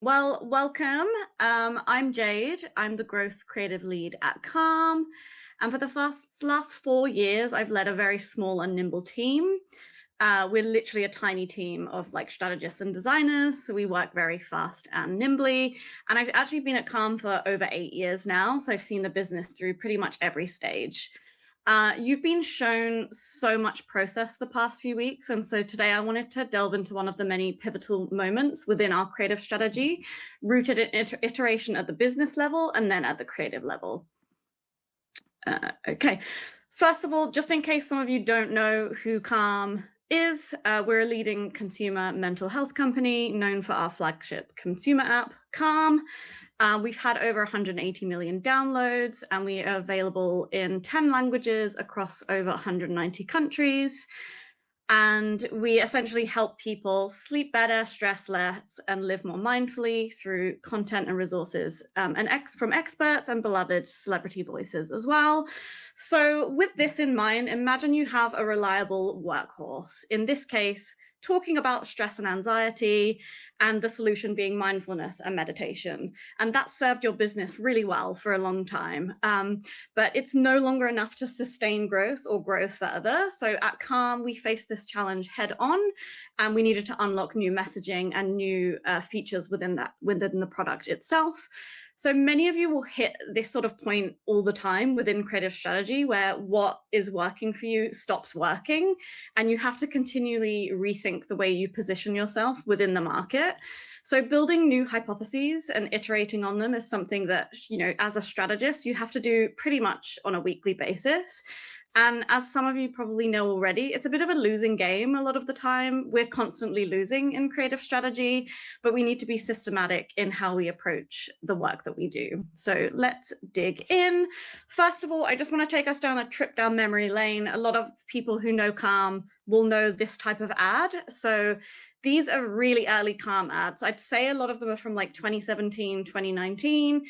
Well, welcome. I'm Jade. I'm the growth creative lead at Calm. And for the last 4 years, I've led a very small and nimble team. We're literally a tiny team of like strategists and designers. So we work very fast and nimbly. And I've actually been at Calm for over 8 years now. So I've seen the business through pretty much every stage. You've been shown so much process the past few weeks. And so today I wanted to delve into one of the many pivotal moments within our creative strategy, rooted in iteration at the business level and then at the creative level. Okay. First of all, just in case some of you don't know who Calm is, we're a leading consumer mental health company known for our flagship consumer app, Calm. We've had over 180 million downloads, and we are available in 10 languages across over 190 countries. And we essentially help people sleep better, stress less, and live more mindfully through content and resources from experts and beloved celebrity voices as well. So with this in mind, imagine you have a reliable workhorse. In this case, talking about stress and anxiety, and the solution being mindfulness and meditation. And that served your business really well for a long time. But it's no longer enough to sustain growth or grow further. So at Calm, we faced this challenge head on, and we needed to unlock new messaging and new features within the product itself. So many of you will hit this sort of point all the time within creative strategy where what is working for you stops working, and you have to continually rethink the way you position yourself within the market. So building new hypotheses and iterating on them is something that, as a strategist, you have to do pretty much on a weekly basis. And as some of you probably know already, it's a bit of a losing game a lot of the time. We're constantly losing in creative strategy, but we need to be systematic in how we approach the work that we do. So let's dig in. First of all, I just want to take us down a trip down memory lane. A lot of people who know Calm will know this type of ad. So these are really early Calm ads. I'd say a lot of them are from like 2017, 2019.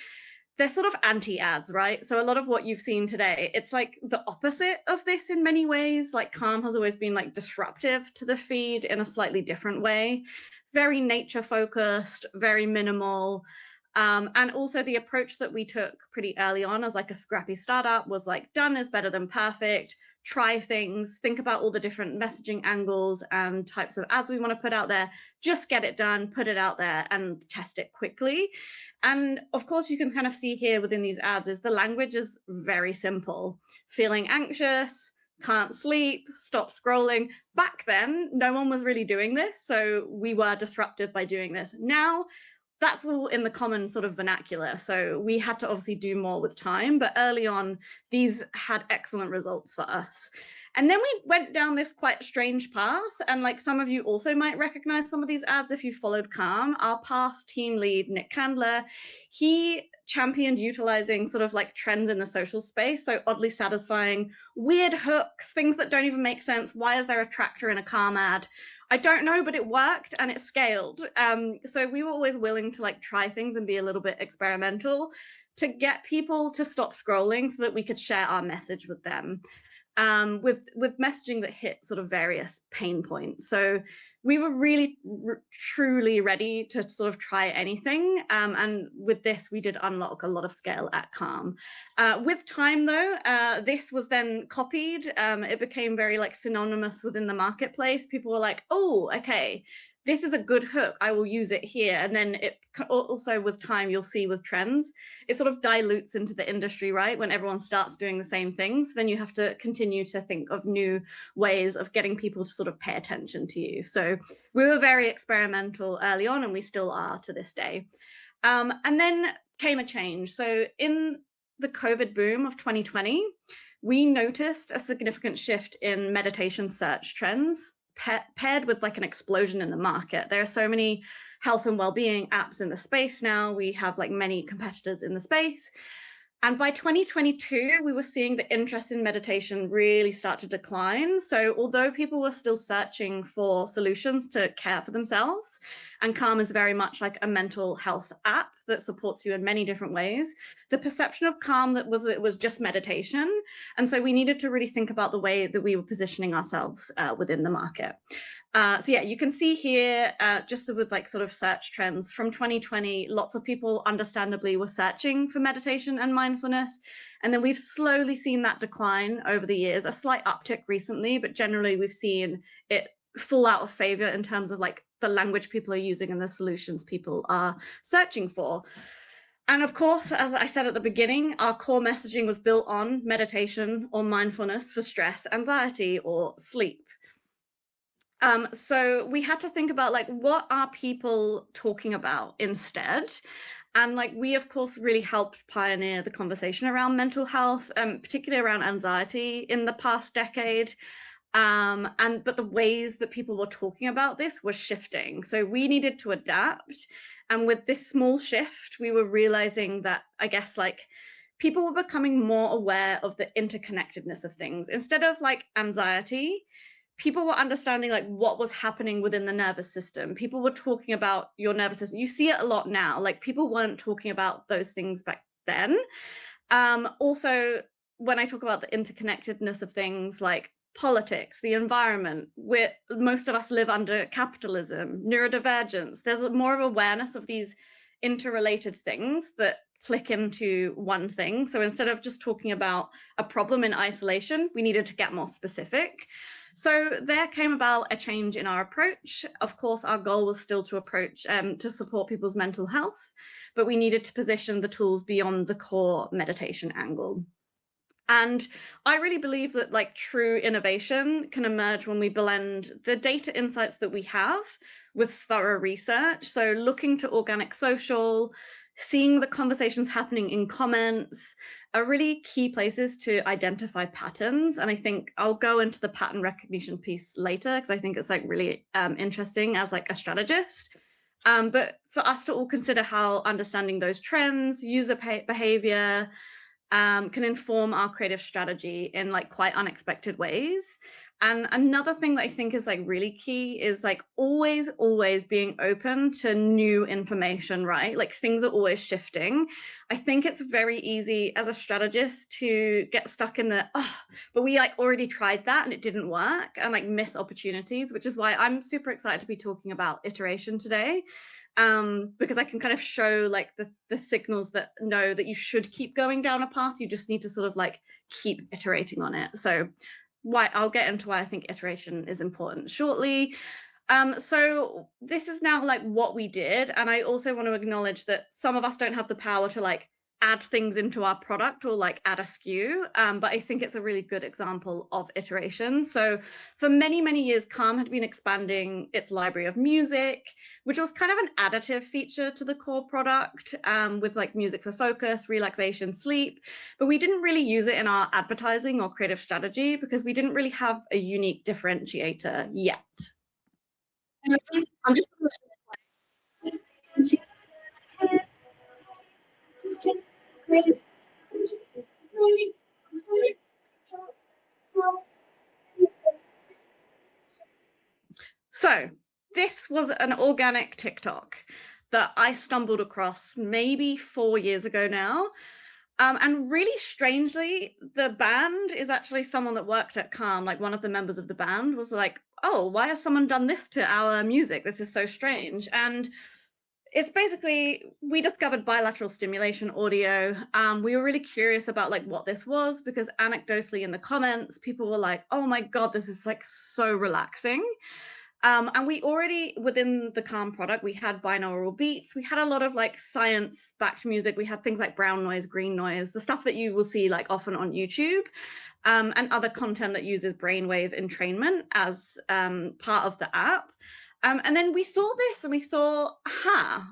They're sort of anti-ads, right? So a lot of what you've seen today, it's like the opposite of this in many ways. Like Calm has always been like disruptive to the feed in a slightly different way. Very nature focused, very minimal. And also the approach that we took pretty early on as like a scrappy startup was like done is better than perfect. Try things, think about all the different messaging angles and types of ads we want to put out there, just get it done, put it out there and test it quickly. And of course, you can kind of see here within these ads is the language is very simple. Feeling anxious, can't sleep, stop scrolling. Back then, no one was really doing this. So we were disruptive by doing this. Now, that's all in the common sort of vernacular. So we had to obviously do more with time, but early on, these had excellent results for us. And then we went down this quite strange path. And like some of you also might recognize some of these ads if you followed Calm. Our past team lead, Nick Candler, he championed utilizing sort of like trends in the social space. So oddly satisfying, weird hooks, things that don't even make sense. Why is there a tractor in a Calm ad? I don't know, but it worked and it scaled. So we were always willing to like try things and be a little bit experimental to get people to stop scrolling so that we could share our message with them. With messaging that hit sort of various pain points. So we were really truly ready to sort of try anything. And with this, we did unlock a lot of scale at Calm. With time though, this was then copied. It became very like synonymous within the marketplace. People were like, oh, okay, this is a good hook, I will use it here. And then it also with time, you'll see with trends, it sort of dilutes into the industry, right? When everyone starts doing the same things, then you have to continue to think of new ways of getting people to sort of pay attention to you. So we were very experimental early on, and we still are to this day. And then came a change. So in the COVID boom of 2020, we noticed a significant shift in meditation search trends paired with like an explosion in the market. There are so many health and well-being apps in the space now. We have like many competitors in the space. And by 2022, we were seeing the interest in meditation really start to decline. So although people were still searching for solutions to care for themselves, and Calm is very much like a mental health app, that supports you in many different ways. The perception of Calm that it was just meditation. And so we needed to really think about the way that we were positioning ourselves within the market. So yeah, you can see here, just with like sort of search trends from 2020, lots of people understandably were searching for meditation and mindfulness. And then we've slowly seen that decline over the years, a slight uptick recently, but generally we've seen it fall out of favor in terms of like the language people are using and the solutions people are searching for. And of course, as I said at the beginning, our core messaging was built on meditation or mindfulness for stress, anxiety, or sleep. So we had to think about like, what are people talking about instead? And like, we of course really helped pioneer the conversation around mental health, particularly around anxiety in the past decade. But the ways that people were talking about this was shifting. So we needed to adapt. And with this small shift, we were realizing that, I guess, like, people were becoming more aware of the interconnectedness of things. Instead of like anxiety, people were understanding like what was happening within the nervous system. People were talking about your nervous system. You see it a lot now. Like, people weren't talking about those things back then. Also, when I talk about the interconnectedness of things like politics, the environment, where most of us live under capitalism, neurodivergence, there's more of awareness of these interrelated things that click into one thing. So instead of just talking about a problem in isolation, we needed to get more specific. So there came about a change in our approach. Of course, our goal was still to approach to support people's mental health, but we needed to position the tools beyond the core meditation angle. And I really believe that like true innovation can emerge when we blend the data insights that we have with thorough research. So looking to organic social, seeing the conversations happening in comments are really key places to identify patterns. And I think I'll go into the pattern recognition piece later, because I think it's like really interesting as like a strategist. But for us to all consider how understanding those trends, user behavior, can inform our creative strategy in like quite unexpected ways. And another thing that I think is like really key is like always being open to new information, right? Like, things are always shifting. I think it's very easy as a strategist to get stuck in the, but we like already tried that and it didn't work, and like miss opportunities, which is why I'm super excited to be talking about iteration today. Because I can kind of show like the signals that know that you should keep going down a path. You just need to sort of like keep iterating on it. So I'll get into why I think iteration is important shortly. So this is now like what we did. And I also want to acknowledge that some of us don't have the power to like add things into our product or like add a SKU, but I think it's a really good example of iteration. So for many, many years, Calm had been expanding its library of music, which was kind of an additive feature to the core product, with like music for focus, relaxation, sleep, but we didn't really use it in our advertising or creative strategy because we didn't really have a unique differentiator yet. I'm just So this was an organic TikTok that I stumbled across maybe 4 years ago now. And really strangely, the band is actually someone that worked at Calm. Like, one of the members of the band was like, oh, why has someone done this to our music? This is so strange. And it's basically, we discovered bilateral stimulation audio. We were really curious about like what this was, because anecdotally in the comments, people were like, oh my God, this is like so relaxing. And we already, within the Calm product, we had binaural beats. We had a lot of like science-backed music. We had things like brown noise, green noise, the stuff that you will see like often on YouTube, and other content that uses brainwave entrainment as part of the app. And then we saw this and we thought,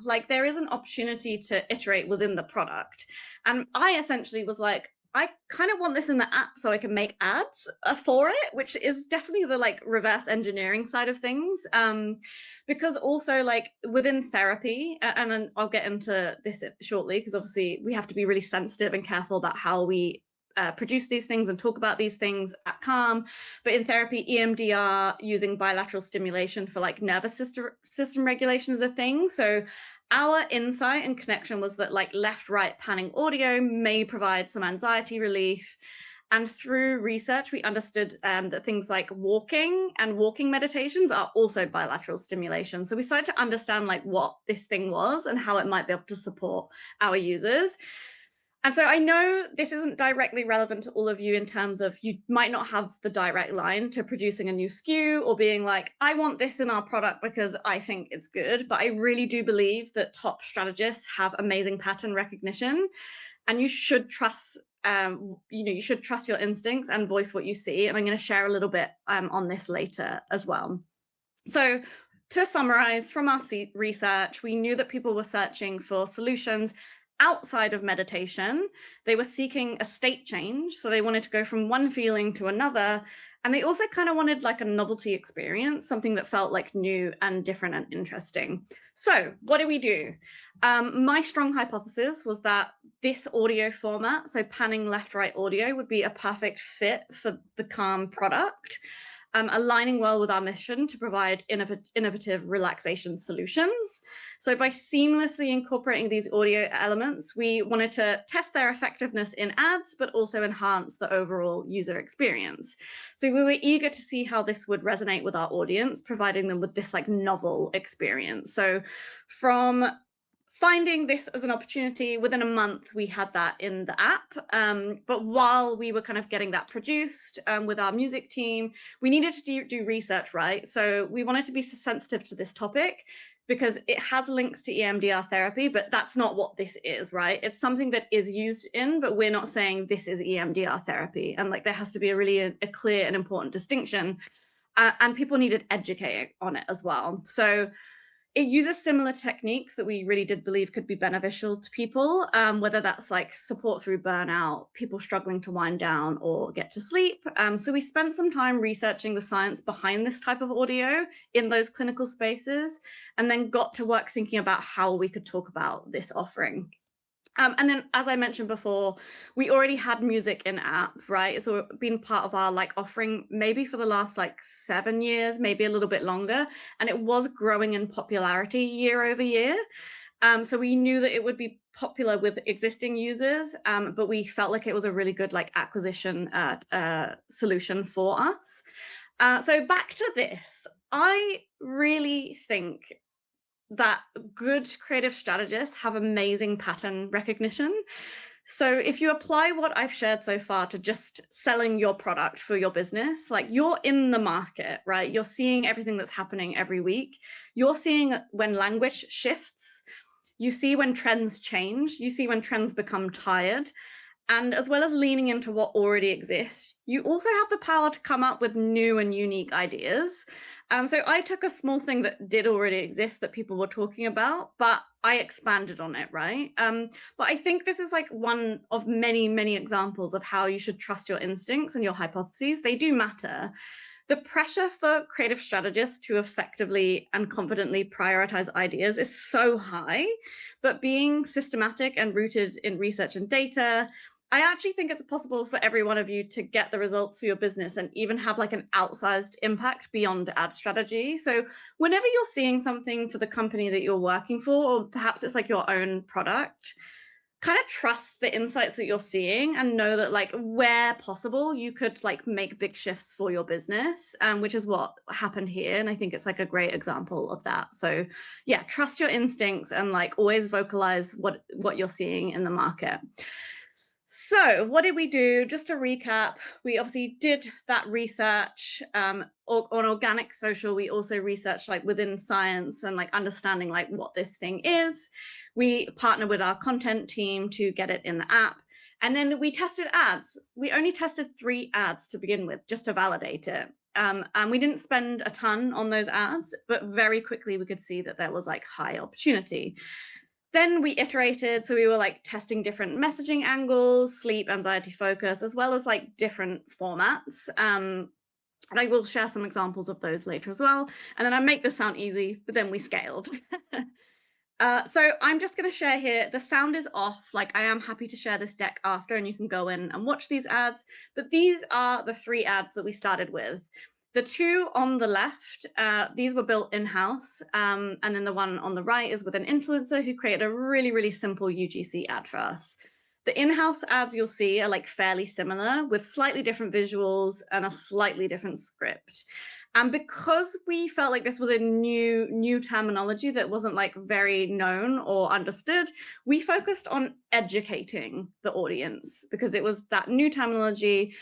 like, there is an opportunity to iterate within the product. And I essentially was like, I kind of want this in the app so I can make ads for it, which is definitely the like reverse engineering side of things. Because also like within therapy, and then I'll get into this shortly, because obviously we have to be really sensitive and careful about how we produce these things and talk about these things at Calm. But in therapy, EMDR using bilateral stimulation for like nervous system regulation is a thing. So our insight and connection was that like left-right panning audio may provide some anxiety relief. And through research, we understood that things like walking and walking meditations are also bilateral stimulation. So we started to understand like what this thing was and how it might be able to support our users. And so I know this isn't directly relevant to all of you in terms of you might not have the direct line to producing a new SKU or being like, I want this in our product because I think it's good. But I really do believe that top strategists have amazing pattern recognition, and you should trust, you should trust your instincts and voice what you see. And I'm going to share a little bit on this later as well. So to summarize, from our research, we knew that people were searching for solutions outside of meditation. They were seeking a state change. So they wanted to go from one feeling to another. And they also kind of wanted like a novelty experience, something that felt like new and different and interesting. So what do we do? My strong hypothesis was that this audio format, so panning left-right audio, would be a perfect fit for the Calm product. Aligning well with our mission to provide innovative relaxation solutions. So by seamlessly incorporating these audio elements, we wanted to test their effectiveness in ads, but also enhance the overall user experience. So we were eager to see how this would resonate with our audience, providing them with this like novel experience. So from finding this as an opportunity, within a month, we had that in the app. But while we were kind of getting that produced with our music team, we needed to do research, right? So we wanted to be sensitive to this topic because it has links to EMDR therapy, but that's not what this is, right? It's something that is used in, but we're not saying this is EMDR therapy. And like there has to be a clear and important distinction. And people needed educating on it as well. So it uses similar techniques that we really did believe could be beneficial to people, whether that's like support through burnout, people struggling to wind down or get to sleep. So we spent some time researching the science behind this type of audio in those clinical spaces, and then got to work thinking about how we could talk about this offering. And then, as I mentioned before, we already had music in app, right? So it's been part of our like offering maybe for the last like 7 years, maybe a little bit longer. And it was growing in popularity year over year. So we knew that it would be popular with existing users, but we felt like it was a really good like acquisition solution for us. So back to this, I really think that good creative strategists have amazing pattern recognition. So if you apply what I've shared so far to just selling your product for your business, like you're in the market, right? You're seeing everything that's happening every week. You're seeing when language shifts. You see when trends change. You see when trends become tired. And as well as leaning into what already exists, you also have the power to come up with new and unique ideas. So I took a small thing that did already exist that people were talking about, but I expanded on it, right? But I think this is like one of many, many examples of how you should trust your instincts and your hypotheses. They do matter. The pressure for creative strategists to effectively and confidently prioritize ideas is so high, but being systematic and rooted in research and data, I actually think it's possible for every one of you to get the results for your business and even have like an outsized impact beyond ad strategy. So whenever you're seeing something for the company that you're working for, or perhaps it's like your own product, kind of trust the insights that you're seeing and know that like where possible, you could like make big shifts for your business, which is what happened here. And I think it's like a great example of that. So yeah, trust your instincts and like always vocalize what you're seeing in the market. So what did we do? Just to recap, we obviously did that research on organic social. We also researched like within science and like understanding like what this thing is. We partnered with our content team to get it in the app. And then we tested ads. We only tested 3 ads to begin with, just to validate it. And we didn't spend a ton on those ads, but very quickly we could see that there was like high opportunity. Then we iterated, so we were like testing different messaging angles, sleep, anxiety focus, as well as like different formats. And I will share some examples of those later as well. And then I make this sound easy, but then we scaled. So I'm just going to share here. The sound is off. Like, I am happy to share this deck after, and you can go in and watch these ads. But these are the 3 ads that we started with. The 2 on the left, these were built in-house. And then the one on the right is with an influencer who created a really, really simple UGC ad for us. The in-house ads you'll see are like fairly similar with slightly different visuals and a slightly different script. And because we felt like this was a new terminology that wasn't like very known or understood, we focused on educating the audience because it was that new terminology.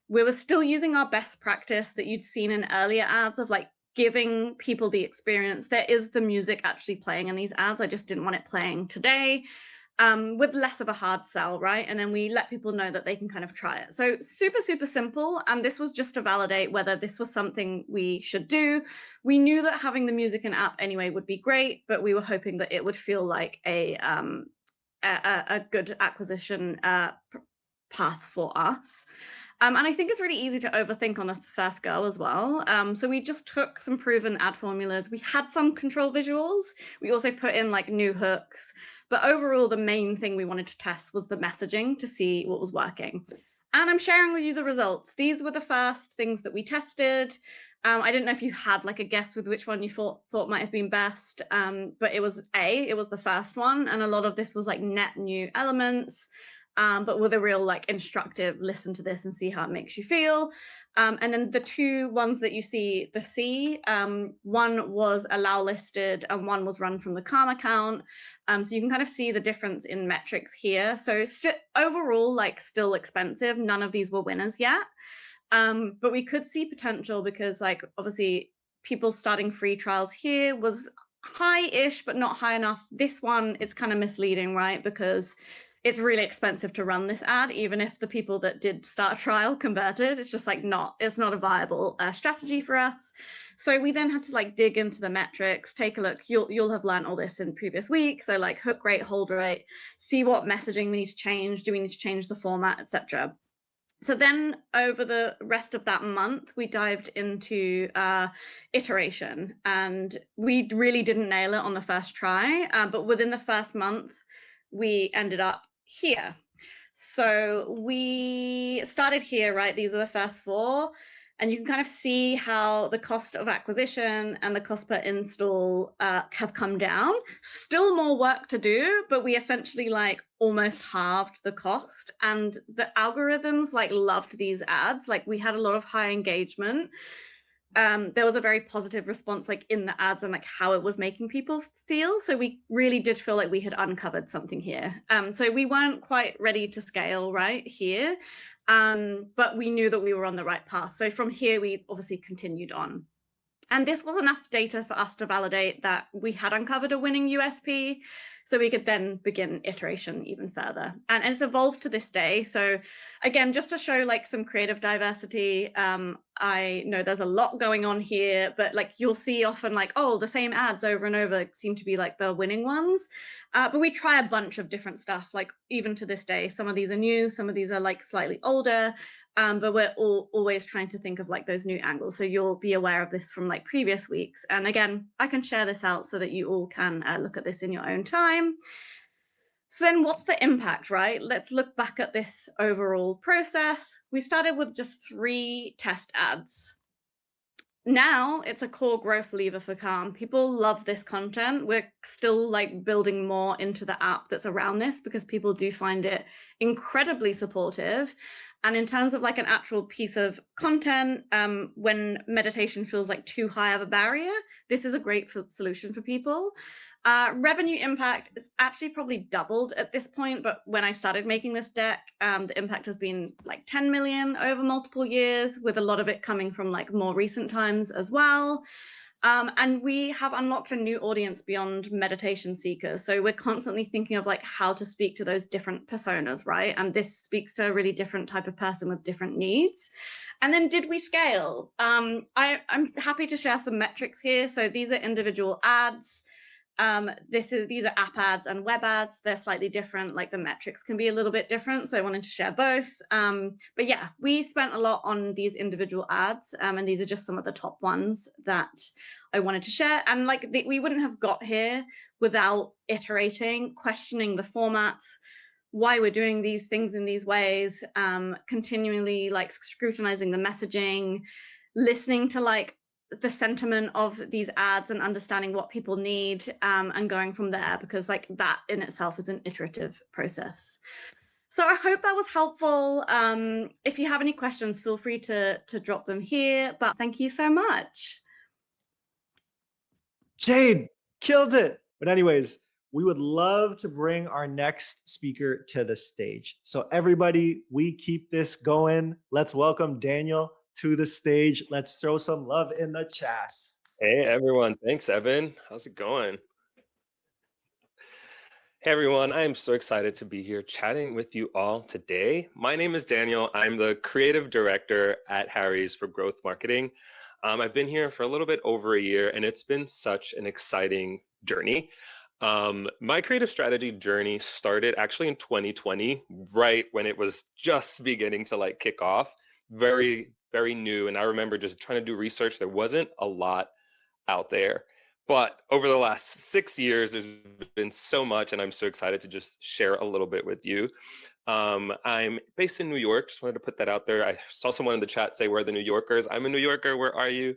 We were still using our best practice that you'd seen in earlier ads of like giving people the experience. There is the music actually playing in these ads. I just didn't want it playing today. With less of a hard sell, right? And then we let people know that they can kind of try it. So super, super simple. And this was just to validate whether this was something we should do. We knew that having the music and app anyway would be great, but we were hoping that it would feel like a good acquisition path for us. And I think it's really easy to overthink on the first go as well. So we just took some proven ad formulas. We had some control visuals. We also put in like new hooks. But overall, the main thing we wanted to test was the messaging to see what was working. And I'm sharing with you the results. These were the first things that we tested. I didn't know if you had like a guess with which one you thought might have been best, but it was the first one. And a lot of this was like net new elements. But with a real like instructive listen to this and see how it makes you feel. And then the 2 ones that you see, the C, one was allow listed and one was run from the Calm account. So you can kind of see the difference in metrics here. So overall, like still expensive. None of these were winners yet. But we could see potential because like obviously people starting free trials here was high-ish, but not high enough. This one, it's kind of misleading, right? Because it's really expensive to run this ad, even if the people that did start a trial converted. It's just like it's not a viable strategy for us. So we then had to like dig into the metrics, take a look. You'll have learned all this in previous weeks. So like hook rate, hold rate, see what messaging we need to change. Do we need to change the format, etc. So then over the rest of that month, we dived into iteration, and we really didn't nail it on the first try. But within the first month, we ended up here. So we started here, right? These are the first 4. And you can kind of see how the cost of acquisition and the cost per install have come down. Still more work to do, but we essentially like almost halved the cost. And the algorithms like loved these ads. Like we had a lot of high engagement. There was a very positive response like in the ads and like how it was making people feel. So we really did feel like we had uncovered something here. So we weren't quite ready to scale right here, but we knew that we were on the right path. So from here, we obviously continued on. And this was enough data for us to validate that we had uncovered a winning USP, so we could then begin iteration even further. And it's evolved to this day. So again, just to show like some creative diversity, I know there's a lot going on here, but like you'll see often like, oh, the same ads over and over seem to be like the winning ones. But we try a bunch of different stuff, like even to this day. Some of these are new, some of these are like slightly older. But we're always trying to think of like those new angles. So you'll be aware of this from like previous weeks. And again, I can share this out so that you all can look at this in your own time. So then what's the impact, right? Let's look back at this overall process. We started with just 3 test ads. Now it's a core growth lever for Calm. People love this content. We're still like building more into the app that's around this because people do find it incredibly supportive. And in terms of like an actual piece of content, when meditation feels like too high of a barrier, this is a great solution for people. Revenue impact is actually probably doubled at this point, but when I started making this deck, the impact has been like 10 million over multiple years, with a lot of it coming from like more recent times as well. And we have unlocked a new audience beyond meditation seekers. So we're constantly thinking of like how to speak to those different personas, right? And this speaks to a really different type of person with different needs. And then did we scale? I'm happy to share some metrics here. So these are individual ads. These are app ads and web ads. They're slightly different, like the metrics can be a little bit different, so I wanted to share both. But yeah, we spent a lot on these individual ads, and these are just some of the top ones that I wanted to share. And like we wouldn't have got here without iterating, questioning the formats, why we're doing these things in these ways, continually like scrutinizing the messaging, listening to like the sentiment of these ads and understanding what people need, and going from there, because like that in itself is an iterative process. So I hope that was helpful. If you have any questions, feel free to drop them here, but thank you so much. Jade, killed it. But anyways, we would love to bring our next speaker to the stage. So everybody, we keep this going. Let's welcome Daniel to the stage. Let's throw some love in the chat. Hey everyone, thanks Evan. How's it going? Hey everyone, I am so excited to be here chatting with you all today. My name is Daniel. I'm the creative director at Harry's for growth marketing. I've been here for a little bit over a year and it's been such an exciting journey. My creative strategy journey started actually in 2020, right when it was just beginning to like kick off. Very, very new. And I remember just trying to do research. There wasn't a lot out there. But over the last 6 years, there's been so much, and I'm so excited to just share a little bit with you. I'm based in New York. Just wanted to put that out there. I saw someone in the chat say, "Where are the New Yorkers?" I'm a New Yorker. Where are you?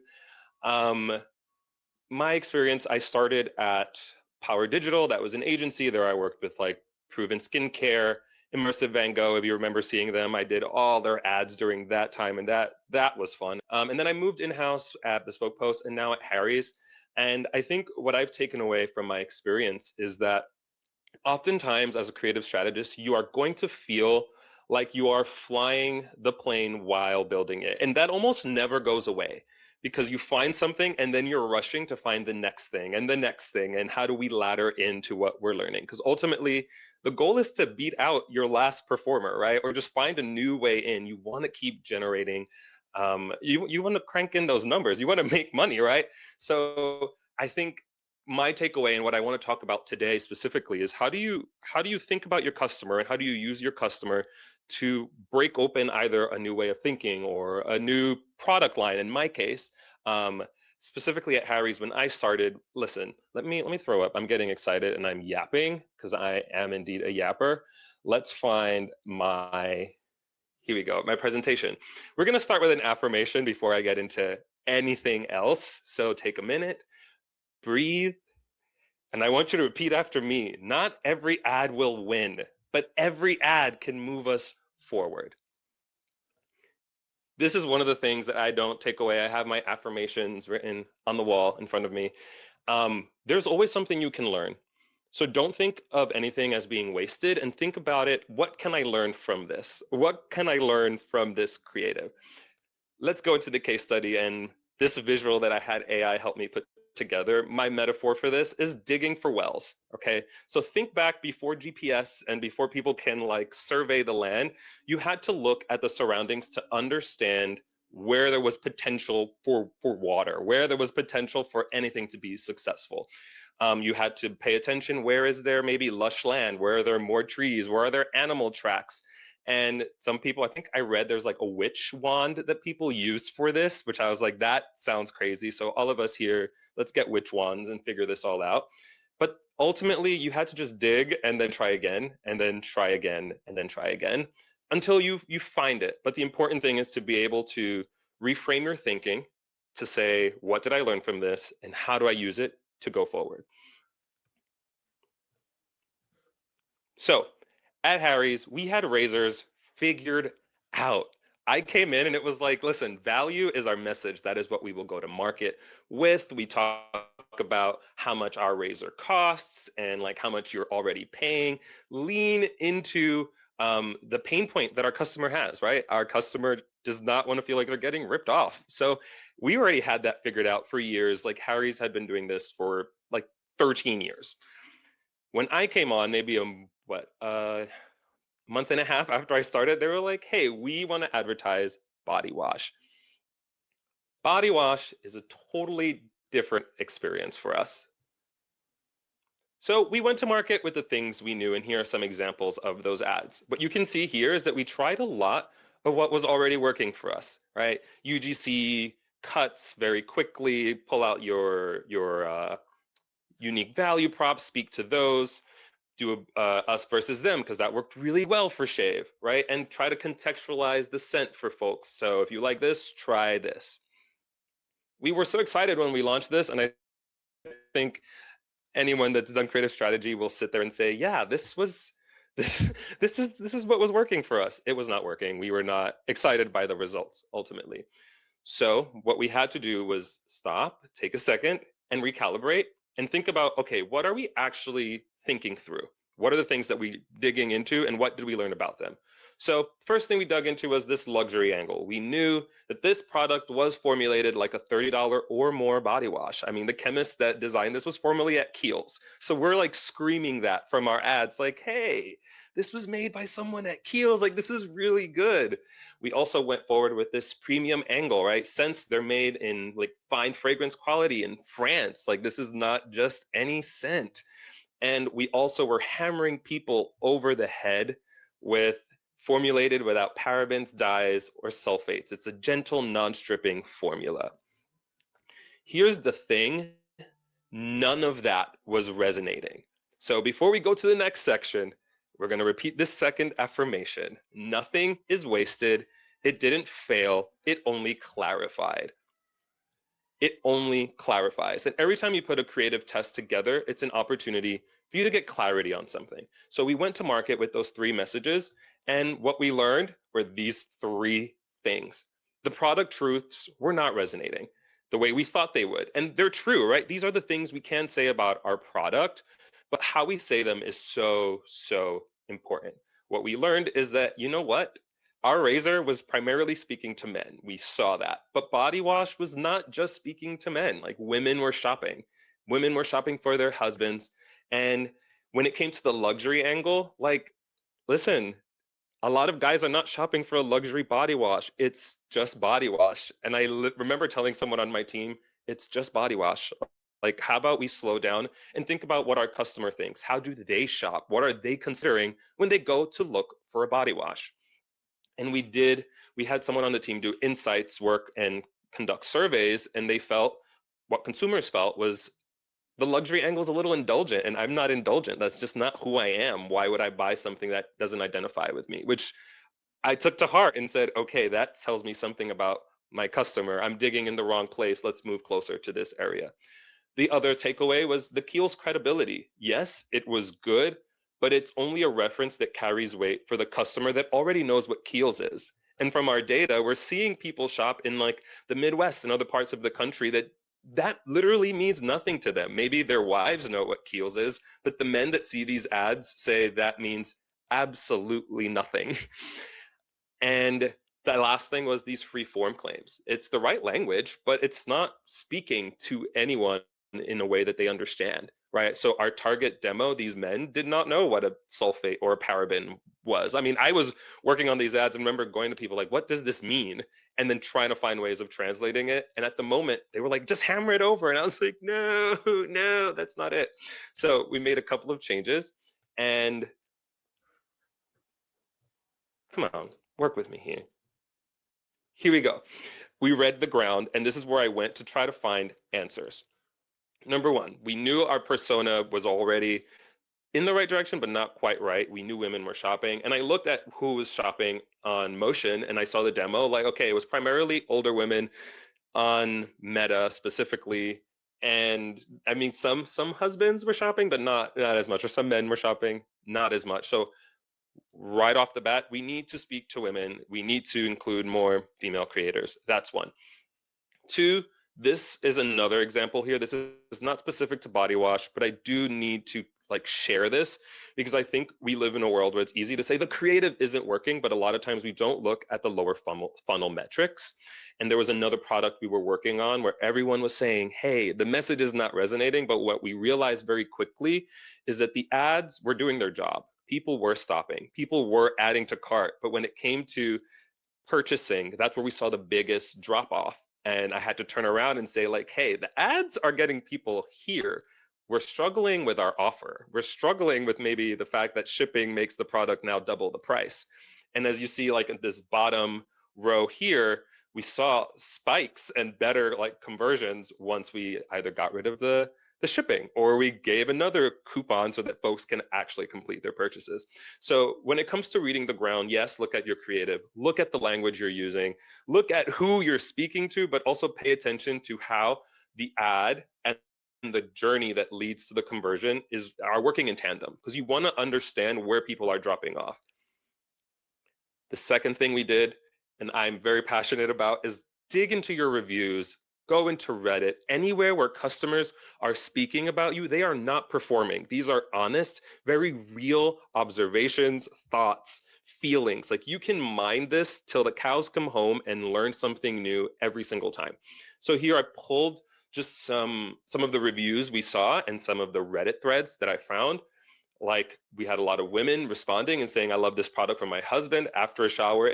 My experience, I started at Power Digital. That was an agency. There I worked with like Proven Skincare, Immersive Van Gogh. If you remember seeing them, I did all their ads during that time, and that was fun. And then I moved in-house at Bespoke Post, and now at Harry's. And I think what I've taken away from my experience is that oftentimes as a creative strategist, you are going to feel like you are flying the plane while building it. And that almost never goes away because you find something and then you're rushing to find the next thing and the next thing. And how do we ladder into what we're learning? Because ultimately, the goal is to beat out your last performer, right? Or just find a new way in. You want to keep generating. You want to crank in those numbers. You want to make money, right? So I think my takeaway and what I want to talk about today specifically is how do you think about your customer and how do you use your customer to break open either a new way of thinking or a new product line. In my case, specifically at Harry's, when I started, listen, let me throw up. I'm getting excited and I'm yapping because I am indeed a yapper. Let's find here we go, my presentation. We're going to start with an affirmation before I get into anything else. So take a minute, breathe, and I want you to repeat after me. Not every ad will win, but every ad can move us forward. This is one of the things that I don't take away. I have my affirmations written on the wall in front of me. There's always something you can learn. So don't think of anything as being wasted and think about it. What can I learn from this? What can I learn from this creative? Let's go into the case study and this visual that I had AI help me put together. My metaphor for this is digging for wells. Okay. So think back before GPS and before people can like survey the land, you had to look at the surroundings to understand where there was potential for water, where there was potential for anything to be successful. You had to pay attention. Where is there maybe lush land? Where are there more trees? Where are there animal tracks? And some people, I think I read there's like a witch wand that people used for this, which I was like, that sounds crazy. So all of us here, let's get witch wands and figure this all out. But ultimately, you had to just dig and then try again, and then try again, and then try again until you find it. But the important thing is to be able to reframe your thinking to say, what did I learn from this? And how do I use it to go forward? So at Harry's, we had razors figured out. I came in and it was like, listen, value is our message. That is what we will go to market with. We talk about how much our razor costs and like how much you're already paying. Lean into the pain point that our customer has, right? Our customer does not want to feel like they're getting ripped off. So we already had that figured out for years. Like Harry's had been doing this for like 13 years. When I came on, maybe a month and a half after I started, they were like, hey, we want to advertise body wash. Body wash is a totally different experience for us. So we went to market with the things we knew, and here are some examples of those ads. What you can see here is that we tried a lot of what was already working for us, right? UGC cuts very quickly, pull out your unique value props, speak to those, do us versus them, because that worked really well for shave, right? And try to contextualize the scent for folks. So if you like this, try this. We were so excited when we launched this, and I think anyone that's done creative strategy will sit there and say, yeah, this is what was working for us. It was not working. We were not excited by the results ultimately. So what we had to do was stop, take a second, and recalibrate and think about, okay, what are we actually thinking through? What are the things that we digging into, and what did we learn about them? So first thing we dug into was this luxury angle. We knew that this product was formulated like a $30 or more body wash. I mean, the chemist that designed this was formerly at Kiehl's. So we're like screaming that from our ads, like, hey, this was made by someone at Kiehl's. Like, this is really good. We also went forward with this premium angle, right? Since they're made in like fine fragrance quality in France, like this is not just any scent. And we also were hammering people over the head with formulated without parabens, dyes, or sulfates. It's a gentle, non-stripping formula. Here's the thing, none of that was resonating. So before we go to the next section, we're going to repeat this second affirmation. Nothing is wasted. It didn't fail. It only clarified. It only clarifies. And every time you put a creative test together, it's an opportunity for you to get clarity on something. So we went to market with those 3 messages, and what we learned were these 3 things. The product truths were not resonating the way we thought they would. And they're true, right? These are the things we can say about our product, but how we say them is so, so important. What we learned is that, you know what? Our razor was primarily speaking to men. We saw that. But body wash was not just speaking to men. Like, women were shopping. Women were shopping for their husbands. And when it came to the luxury angle, like, listen, a lot of guys are not shopping for a luxury body wash. It's just body wash. And I remember telling someone on my team, it's just body wash. Like, how about we slow down and think about what our customer thinks? How do they shop? What are they considering when they go to look for a body wash? And we had someone on the team do insights work and conduct surveys, and they felt, what consumers felt was, the luxury angle is a little indulgent, and I'm not indulgent. That's just not who I am. Why would I buy something that doesn't identify with me? Which I took to heart and said, okay, that tells me something about my customer. I'm digging in the wrong place. Let's move closer to this area. The other takeaway was the Kiehl's credibility. Yes, it was good, but it's only a reference that carries weight for the customer that already knows what Kiehl's is. And from our data, we're seeing people shop in like the Midwest and other parts of the country that literally means nothing to them. Maybe their wives know what Kiehl's is, but the men that see these ads say that means absolutely nothing. And the last thing was these free form claims. It's the right language, but it's not speaking to anyone in a way that they understand, right? So our target demo, these men did not know what a sulfate or a paraben was. I mean, I was working on these ads and remember going to people like, what does this mean? And then trying to find ways of translating it. And at the moment, they were like, just hammer it over. And I was like, no, that's not it. So we made a couple of changes, and come on, work with me here. Here we go. We read the ground, and this is where I went to try to find answers. Number 1, we knew our persona was already in the right direction, but not quite right. We knew women were shopping, and I looked at who was shopping on Motion, and I saw the demo, like, okay, it was primarily older women on Meta specifically. And I mean, some husbands were shopping, but not as much, or some men were shopping, not as much. So right off the bat, we need to speak to women. We need to include more female creators. That's 1. 2, this is another example here. This is not specific to body wash, but I do need to like share this because I think we live in a world where it's easy to say the creative isn't working, but a lot of times we don't look at the lower funnel metrics. And there was another product we were working on where everyone was saying, hey, the message is not resonating. But what we realized very quickly is that the ads were doing their job. People were stopping, people were adding to cart. But when it came to purchasing, that's where we saw the biggest drop off. And I had to turn around and say, like, hey, the ads are getting people here. we're struggling with our offer. We're struggling with maybe the fact that shipping makes the product now double the price. And as you see, like in this bottom row here, we saw spikes and better like conversions once we either got rid of the shipping or we gave another coupon so that folks can actually complete their purchases. So when it comes to reading the ground, yes, look at your creative, look at the language you're using, look at who you're speaking to, but also pay attention to how the ad and the journey that leads to the conversion are working in tandem, because you want to understand where people are dropping off. The second thing we did, and I'm very passionate about, is dig into your reviews, go into Reddit, anywhere where customers are speaking about you. They are not performing. These are honest, very real observations, thoughts, feelings. Like you can mine this till the cows come home and learn something new every single time. So here I pulled just some of the reviews we saw and some of the Reddit threads that I found. Like we had a lot of women responding and saying, I love this product from my husband. After a shower,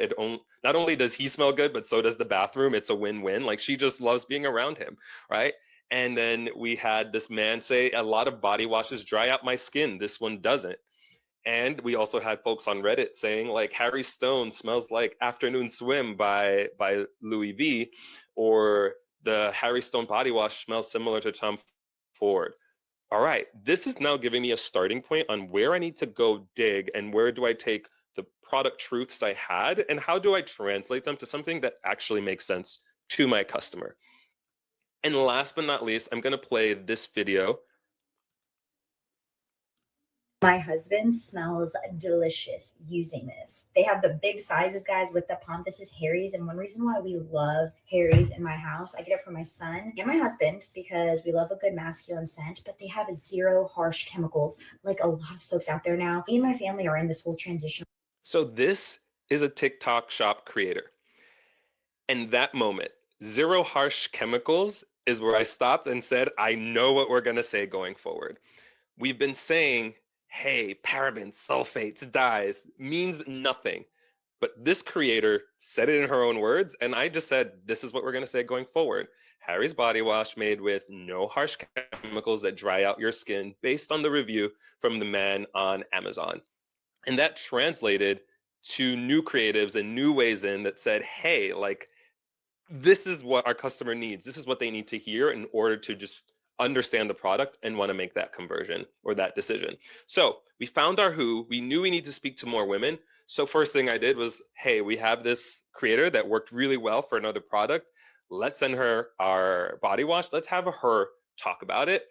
not only does he smell good, but so does the bathroom. It's a win-win. Like she just loves being around him, right? And then we had this man say, a lot of body washes dry out my skin. This one doesn't. And we also had folks on Reddit saying like Harry Stone smells like Afternoon Swim by Louis V, or the Harry Stone body wash smells similar to Tom Ford. All right, this is now giving me a starting point on where I need to go dig and where do I take the product truths I had and how do I translate them to something that actually makes sense to my customer. And last but not least, I'm going to play this video. My husband smells delicious using this. They have the big sizes, guys, with the pump. This is Harry's, and one reason why we love Harry's in my house, I get it for my son and my husband because we love a good masculine scent, but they have 0 harsh chemicals like a lot of soaps out there now. Me and my family are in this whole transition. So this is a TikTok shop creator. And that moment, 0 harsh chemicals, is where I stopped and said, I know what we're going to say going forward. We've been saying, hey, parabens, sulfates, dyes means nothing. But this creator said it in her own words, and I just said, this is what we're going to say going forward. Harry's body wash made with no harsh chemicals that dry out your skin, based on the review from the man on Amazon. And that translated to new creatives and new ways in that said, hey, like, this is what our customer needs. This is what they need to hear in order to just understand the product and want to make that conversion or that decision. So we found our who. We knew we need to speak to more women. So first thing I did was, hey, we have this creator that worked really well for another product. Let's send her our body wash. Let's have her talk about it.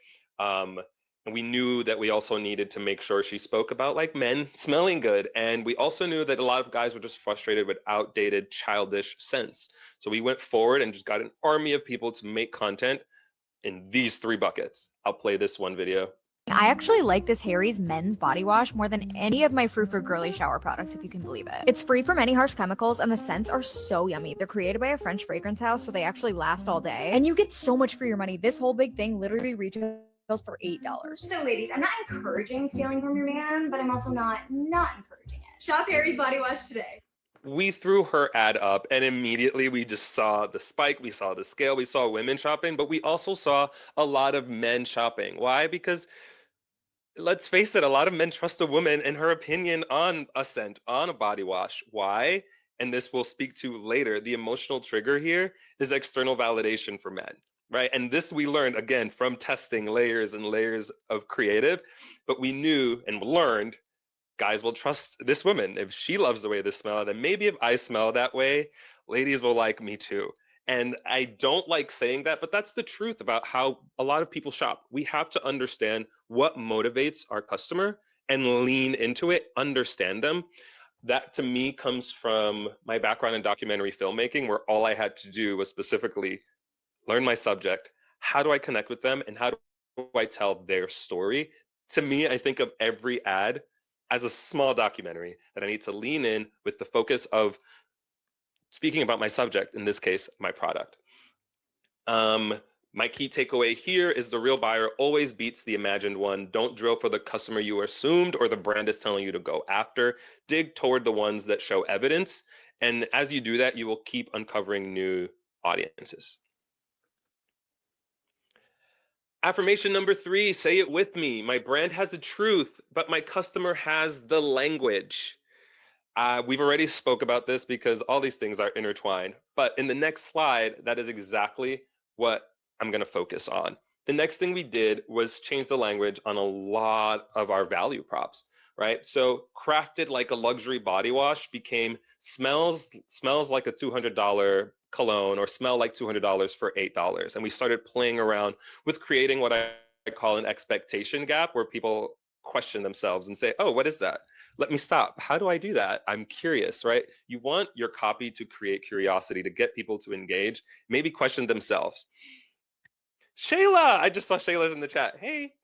And we knew that we also needed to make sure she spoke about like men smelling good. And we also knew that a lot of guys were just frustrated with outdated, childish scents. So we went forward and just got an army of people to make content in these 3 buckets. I'll play this one video. I actually like this Harry's men's body wash more than any of my Frou Frou girly shower products, if you can believe it. It's free from any harsh chemicals and the scents are so yummy. They're created by a French fragrance house, so they actually last all day. And you get so much for your money. This whole big thing literally retails for $8. So ladies, I'm not encouraging stealing from your man, but I'm also not encouraging it. Shop Harry's body wash today. We threw her ad up and immediately we just saw the spike, we saw the scale, we saw women shopping, but we also saw a lot of men shopping. Why? Because let's face it, a lot of men trust a woman and her opinion on a scent, on a body wash. Why? And this we'll speak to later. The emotional trigger here is external validation for men, right? And this we learned, again, from testing layers and layers of creative, but we knew and learned guys will trust this woman. If she loves the way this smells, then maybe if I smell that way, ladies will like me too. And I don't like saying that, but that's the truth about how a lot of people shop. We have to understand what motivates our customer and lean into it, understand them. That to me comes from my background in documentary filmmaking, where all I had to do was specifically learn my subject. How do I connect with them and how do I tell their story? To me, I think of every ad as a small documentary that I need to lean in with the focus of speaking about my subject, in this case, my product. My key takeaway here is the real buyer always beats the imagined one. Don't drill for the customer you assumed or the brand is telling you to go after. Dig toward the ones that show evidence. And as you do that, you will keep uncovering new audiences. Affirmation number 3, say it with me. My brand has the truth, but my customer has the language. We've already spoke about this because all these things are intertwined. But in the next slide, that is exactly what I'm going to focus on. The next thing we did was change the language on a lot of our value props, right? So crafted like a luxury body wash became smells like a $200 cologne, or smell like $200 for $8. And we started playing around with creating what I call an expectation gap, where people question themselves and say, oh, what is that? Let me stop. How do I do that? I'm curious, right? You want your copy to create curiosity, to get people to engage, maybe question themselves. Shayla, I just saw Shayla's in the chat. Hey.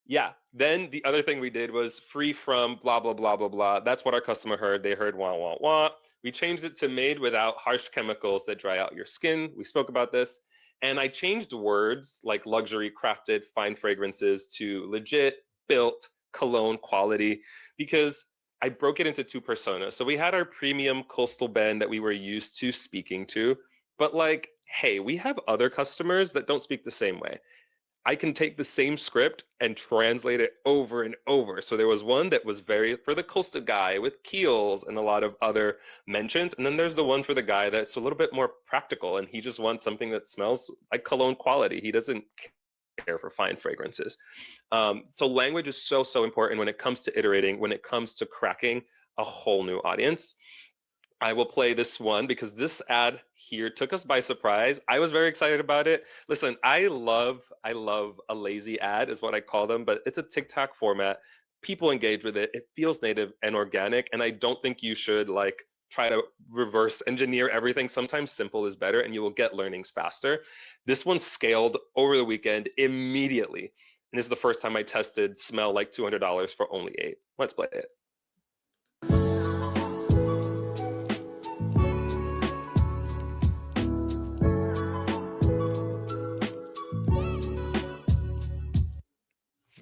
Yeah, then the other thing we did was free from blah, blah, blah, blah, blah. That's what our customer heard. They heard wah, wah, wah. We changed it to made without harsh chemicals that dry out your skin. We spoke about this. And I changed words like luxury, crafted, fine fragrances to legit, built, cologne quality, because I broke it into 2 personas. So we had our premium coastal bend that we were used to speaking to, but like, hey, we have other customers that don't speak the same way. I can take the same script and translate it over and over. So there was one that was very for the coastal guy with keels and a lot of other mentions. And then there's the one for the guy that's a little bit more practical, and he just wants something that smells like cologne quality. He doesn't care for fine fragrances. So language is so, so important when it comes to iterating, when it comes to cracking a whole new audience. I will play this one because this ad here took us by surprise. I was very excited about it. Listen, I love a lazy ad is what I call them, but it's a TikTok format. People engage with it. It feels native and organic, and I don't think you should like try to reverse engineer everything. Sometimes simple is better and you will get learnings faster. This one scaled over the weekend immediately. And this is the first time I tested smell like $200 for only $8. Let's play it.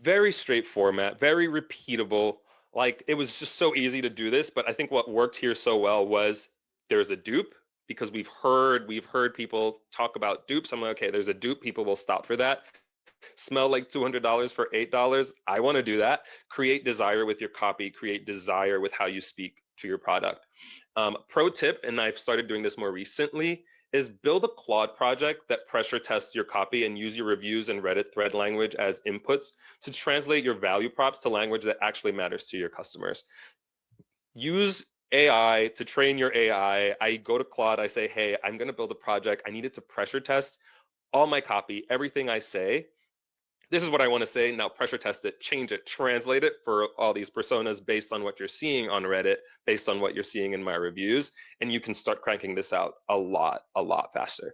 Very straight format, very repeatable. Like, it was just so easy to do this, but I think what worked here so well was there's a dupe, because we've heard people talk about dupes. I'm like, okay, there's a dupe, people will stop for that. Smell like $200 for $8. I want to do that. Create desire with your copy, create desire with how you speak to your product. Pro tip, and I've started doing this more recently, is build a Claude project that pressure tests your copy and use your reviews and Reddit thread language as inputs to translate your value props to language that actually matters to your customers. Use AI to train your AI. I go to Claude, I say, hey, I'm going to build a project. I need it to pressure test all my copy, everything I say. This is what I want to say. Now pressure test it, change it, translate it for all these personas based on what you're seeing on Reddit, based on what you're seeing in my reviews, and you can start cranking this out a lot faster.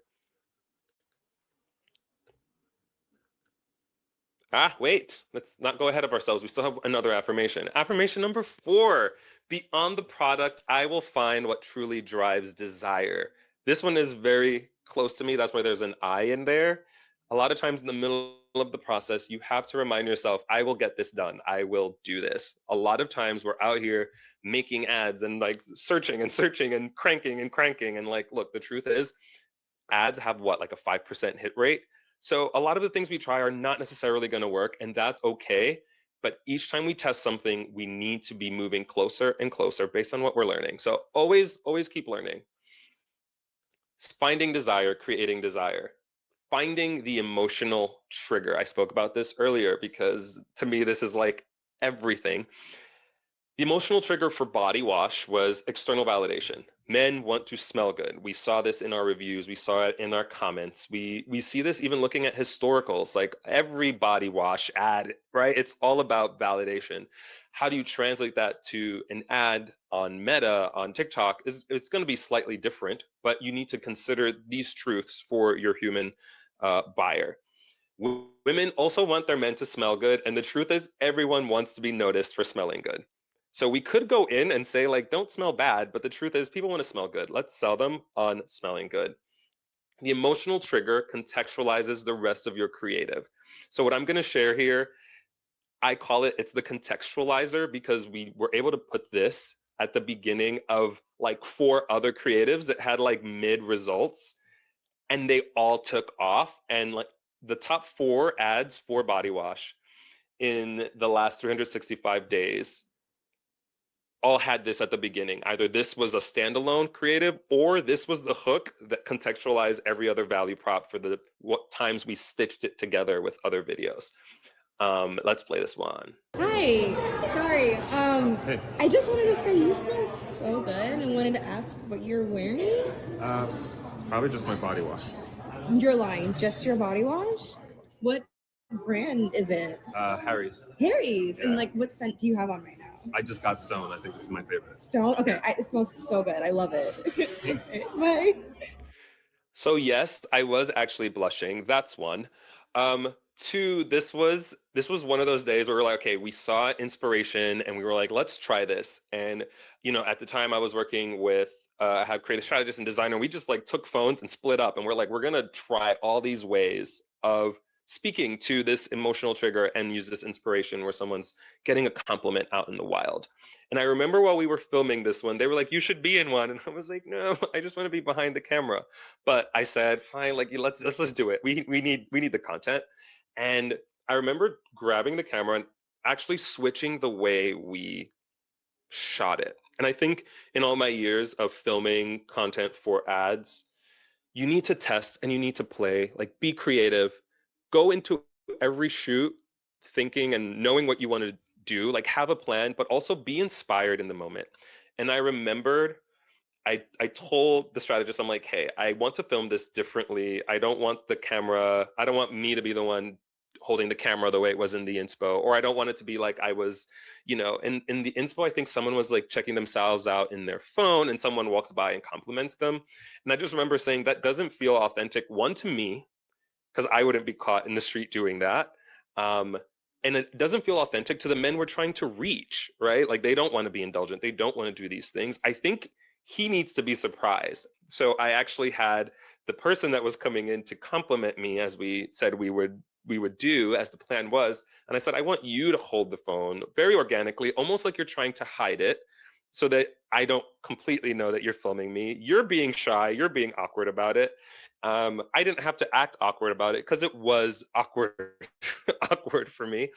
Wait, let's not go ahead of ourselves. We still have another affirmation. Affirmation number 4, beyond the product, I will find what truly drives desire. This one is very close to me. That's why there's an I in there. A lot of times in the middle of the process, you have to remind yourself, I will get this done. I will do this. A lot of times we're out here making ads and like searching and cranking. And like, look, the truth is ads have what, like a 5% hit rate. So a lot of the things we try are not necessarily going to work, and that's okay. But each time we test something, we need to be moving closer and closer based on what we're learning. So always keep learning. Finding desire, creating desire. Finding the emotional trigger. I spoke about this earlier because to me, this is like everything. The emotional trigger for body wash was external validation. Men want to smell good. We saw this in our reviews. We saw it in our comments. We see this even looking at historicals, like every body wash ad, right? It's all about validation. How do you translate that to an ad on Meta, on TikTok? It's going to be slightly different, but you need to consider these truths for your human buyer. Women also want their men to smell good, and the truth is everyone wants to be noticed for smelling good. So we could go in and say, like, don't smell bad, but the truth is people want to smell good. Let's sell them on smelling good. The emotional trigger contextualizes the rest of your creative. So what I'm going to share here, I call it's the contextualizer, because we were able to put this at the beginning of like 4 other creatives that had like mid results, and they all took off. And like the top 4 ads for body wash in the last 365 days all had this at the beginning. Either this was a standalone creative or this was the hook that contextualized every other value prop for the what times we stitched it together with other videos. Let's play this one. Hi, sorry. I just wanted to say you smell so good and wanted to ask what you're wearing. It's probably just my body wash. You're lying, just your body wash? What brand is it? Harry's. Harry's. Yeah. And like, what scent do you have on right now? I just got Stone. I think this is my favorite. Stone? Okay, it smells so good. I love it. Bye. So yes, I was actually blushing. That's one. 2, this was one of those days where we're like, okay, we saw inspiration and we were like, let's try this. And at the time I was working with I had creative strategist and designer. We just like took phones and split up and we're like, we're gonna try all these ways of speaking to this emotional trigger and use this inspiration where someone's getting a compliment out in the wild. And I remember while we were filming this one, they were like, you should be in one. And I was like, no, I just want to be behind the camera. But I said, fine, like let's do it. We need the content. And I remember grabbing the camera and actually switching the way we shot it. And I think in all my years of filming content for ads, you need to test and you need to play, like be creative, go into every shoot thinking and knowing what you want to do, like have a plan, but also be inspired in the moment. And I remembered I told the strategist, I'm like, hey, I want to film this differently. I don't want me to be the one holding the camera the way it was in the inspo, or I don't want it to be like I was, in the inspo, I think someone was like checking themselves out in their phone and someone walks by and compliments them. And I just remember saying that doesn't feel authentic, one, to me, because I wouldn't be caught in the street doing that. And it doesn't feel authentic to the men we're trying to reach, right? Like they don't want to be indulgent. They don't want to do these things. I think he needs to be surprised. So I actually had the person that was coming in to compliment me, as we said we would do, as the plan was. And I said, I want you to hold the phone very organically, almost like you're trying to hide it so that I don't completely know that you're filming me. You're being shy, you're being awkward about it. I didn't have to act awkward about it because it was awkward for me.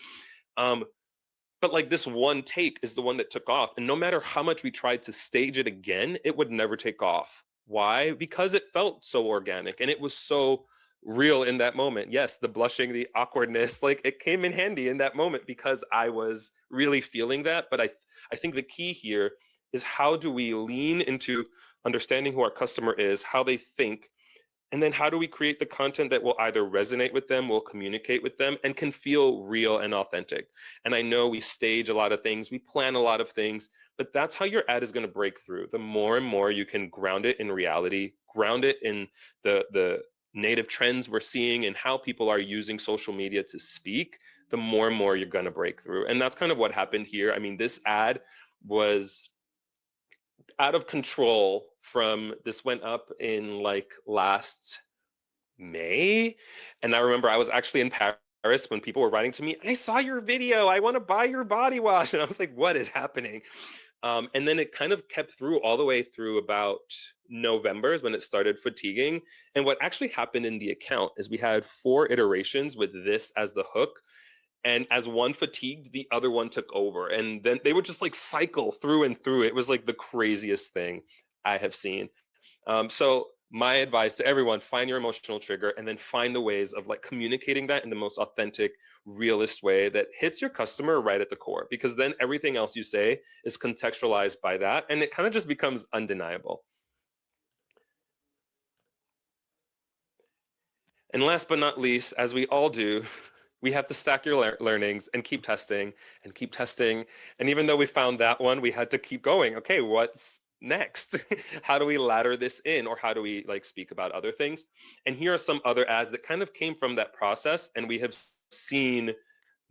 But like this one take is the one that took off. And no matter how much we tried to stage it again, it would never take off. Why? Because it felt so organic and it was so real in that moment. Yes, the blushing, the awkwardness, like it came in handy in that moment because I was really feeling that. But I think the key here is how do we lean into understanding who our customer is, how they think, and then how do we create the content that will either resonate with them, will communicate with them, and can feel real and authentic. And I know we stage a lot of things, we plan a lot of things, but that's how your ad is going to break through. The more and more you can ground it in reality, ground it in the native trends we're seeing and how people are using social media to speak, the more and more you're going to break through. And that's kind of what happened here. I mean, this ad was out of control this went up in like last May. And I remember I was actually in Paris when people were writing to me, I saw your video, I want to buy your body wash. And I was like, what is happening? And then it kind of kept through all the way through about November is when it started fatiguing. And what actually happened in the account is we had 4 iterations with this as the hook. And as one fatigued, the other one took over. And then they would just like cycle through and through. It was like the craziest thing I have seen. So my advice to everyone, find your emotional trigger and then find the ways of like communicating that in the most authentic, realist way that hits your customer right at the core, because then everything else you say is contextualized by that. And it kind of just becomes undeniable. And last but not least, as we all do, we have to stack your learnings and keep testing and keep testing. And even though we found that one, we had to keep going. Okay, what's next? How do we ladder this in, or how do we like speak about other things? And here are some other ads that kind of came from that process, and we have seen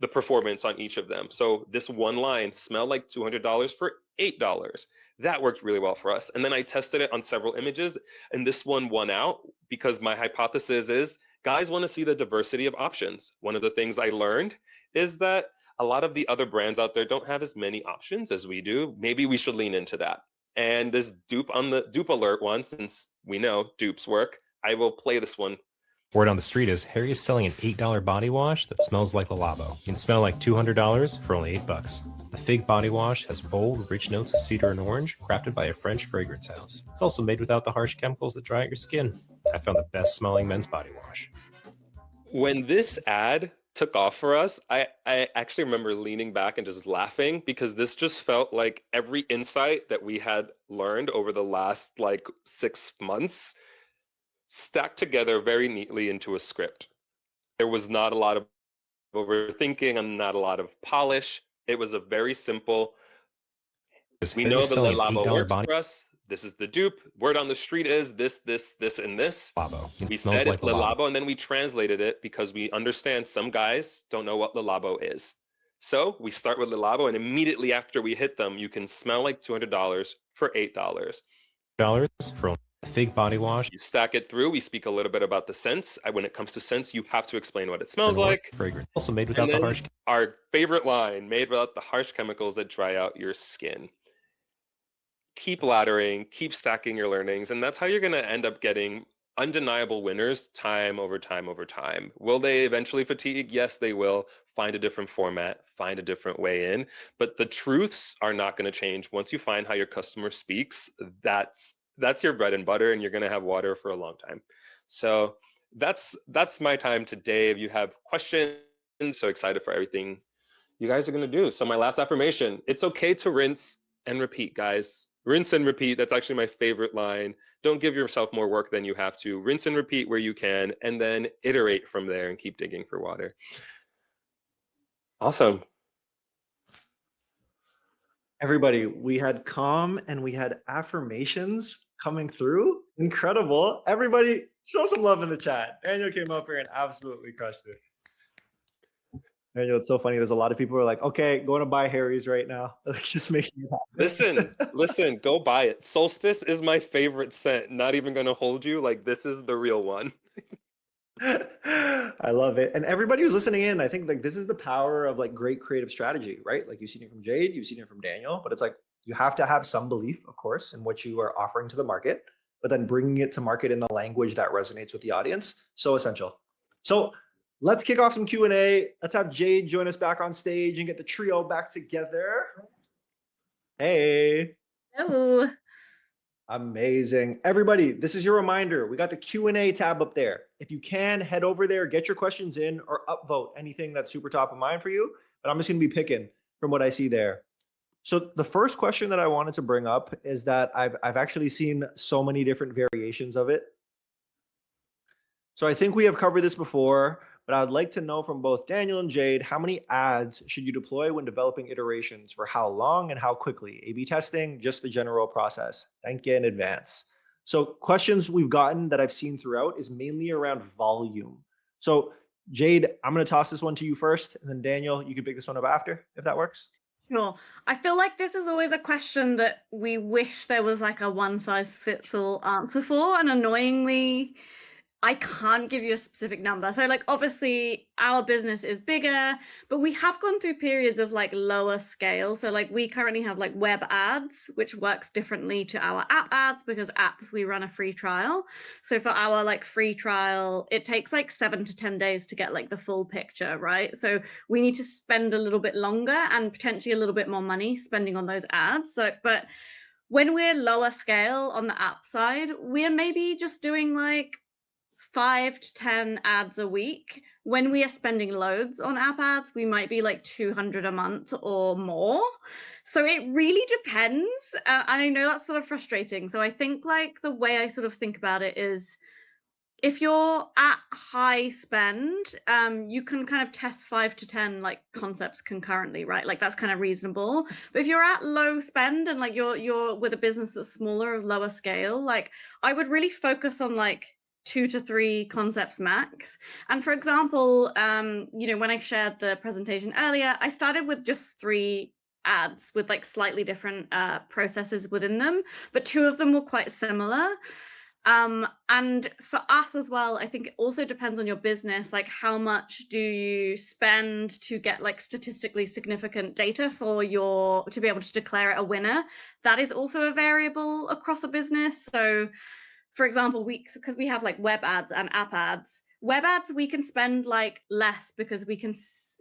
the performance on each of them. So this one line, smell like $200 for $8. That worked really well for us. And then I tested it on several images, and this one won out because my hypothesis is guys want to see the diversity of options. One of the things I learned is that a lot of the other brands out there don't have as many options as we do. Maybe we should lean into that. And this Dupe on the Dupe alert one, since we know Dupe's work, I will play this one Word on the street is Harry is selling an $8 body wash that smells like Lalabo. You can smell like $200 for only $8. The Fig body wash has bold, rich notes of cedar and orange, crafted by a French fragrance house. It's also made without the harsh chemicals that dry out your skin. I found the best smelling men's body wash. When this ad took off for us, I actually remember leaning back and just laughing because this just felt like every insight that we had learned over the last like 6 months stacked together very neatly into a script. There was not a lot of overthinking and not a lot of polish. It was a very simple, we know the Lalabo works for us. This is the dupe. Word on the street is this, and this. We said it's Lalabo, and then we translated it because we understand some guys don't know what Lalabo is. So we start with Lalabo, and immediately after we hit them, you can smell like $200 for $8. For a Fig body wash. You stack it through. We speak a little bit about the scents. When it comes to scents, you have to explain what it smells like. Fragrance. Also made without the harsh. Our favorite line, made without the harsh chemicals that dry out your skin. Keep laddering, keep stacking your learnings, and that's how you're going to end up getting undeniable winners time over time over time. Will they eventually fatigue? Yes, they will. Find a different format, find a different way in, but the truths are not going to change. Once you find how your customer speaks, that's your bread and butter, and you're going to have water for a long time. So that's my time today. If you have questions, so excited for everything you guys are going to do. So my last affirmation, it's okay to rinse and repeat, guys. Rinse and repeat. That's actually my favorite line. Don't give yourself more work than you have to. Rinse and repeat where you can, and then iterate from there and keep digging for water. Awesome. Everybody, we had calm and we had affirmations coming through. Incredible. Everybody, show some love in the chat. Daniel came up here and absolutely crushed it. Daniel, it's so funny. There's a lot of people who are like, okay, going to buy Harry's right now. Just make sure you Listen, go buy it. Solstice is my favorite scent. Not even going to hold you. Like, this is the real one. I love it. And everybody who's listening in, I think like this is the power of like great creative strategy, right? Like you've seen it from Jade, you've seen it from Daniel, but it's like you have to have some belief, of course, in what you are offering to the market, but then bringing it to market in the language that resonates with the audience. So essential. So let's kick off some Q&A. Let's have Jade join us back on stage and get the trio back together. Hey. Hello. Amazing. Everybody, this is your reminder. We got the Q&A tab up there. If you can, head over there, get your questions in, or upvote anything that's super top of mind for you. But I'm just going to be picking from what I see there. So the first question that I wanted to bring up is that I've actually seen so many different variations of it. So I think we have covered this before, but I'd like to know from both Daniel and Jade, how many ads should you deploy when developing iterations, for how long and how quickly? A/B testing, just the general process. Thank you in advance. So questions we've gotten that I've seen throughout is mainly around volume. So Jade, I'm going to toss this one to you first, and then Daniel, you can pick this one up after, if that works. Sure. I feel like this is always a question that we wish there was like a one-size-fits-all answer for, and annoyingly, I can't give you a specific number. So like obviously our business is bigger, but we have gone through periods of like lower scale. So like we currently have like web ads, which works differently to our app ads because apps, we run a free trial. So for our like free trial, it takes like 7 to 10 days to get like the full picture, right? So we need to spend a little bit longer and potentially a little bit more money spending on those ads. So, but when we're lower scale on the app side, we're maybe just doing like 5 to 10 ads a week. When we are spending loads on app ads, we might be like 200 a month or more. So it really depends. And I know that's sort of frustrating. So I think like the way I sort of think about it is if you're at high spend, you can kind of test 5 to 10 like concepts concurrently, right? Like that's kind of reasonable. But if you're at low spend and like you're with a business that's smaller or lower scale, like I would really focus on like 2 to 3 concepts max. And for example, you know, when I shared the presentation earlier, I started with just 3 ads with like slightly different processes within them, but 2 of them were quite similar. And for us as well, I think it also depends on your business, like how much do you spend to get like statistically significant data for to be able to declare it a winner. That is also a variable across a business. So for example, because we have like web ads and app ads, web ads, we can spend like less because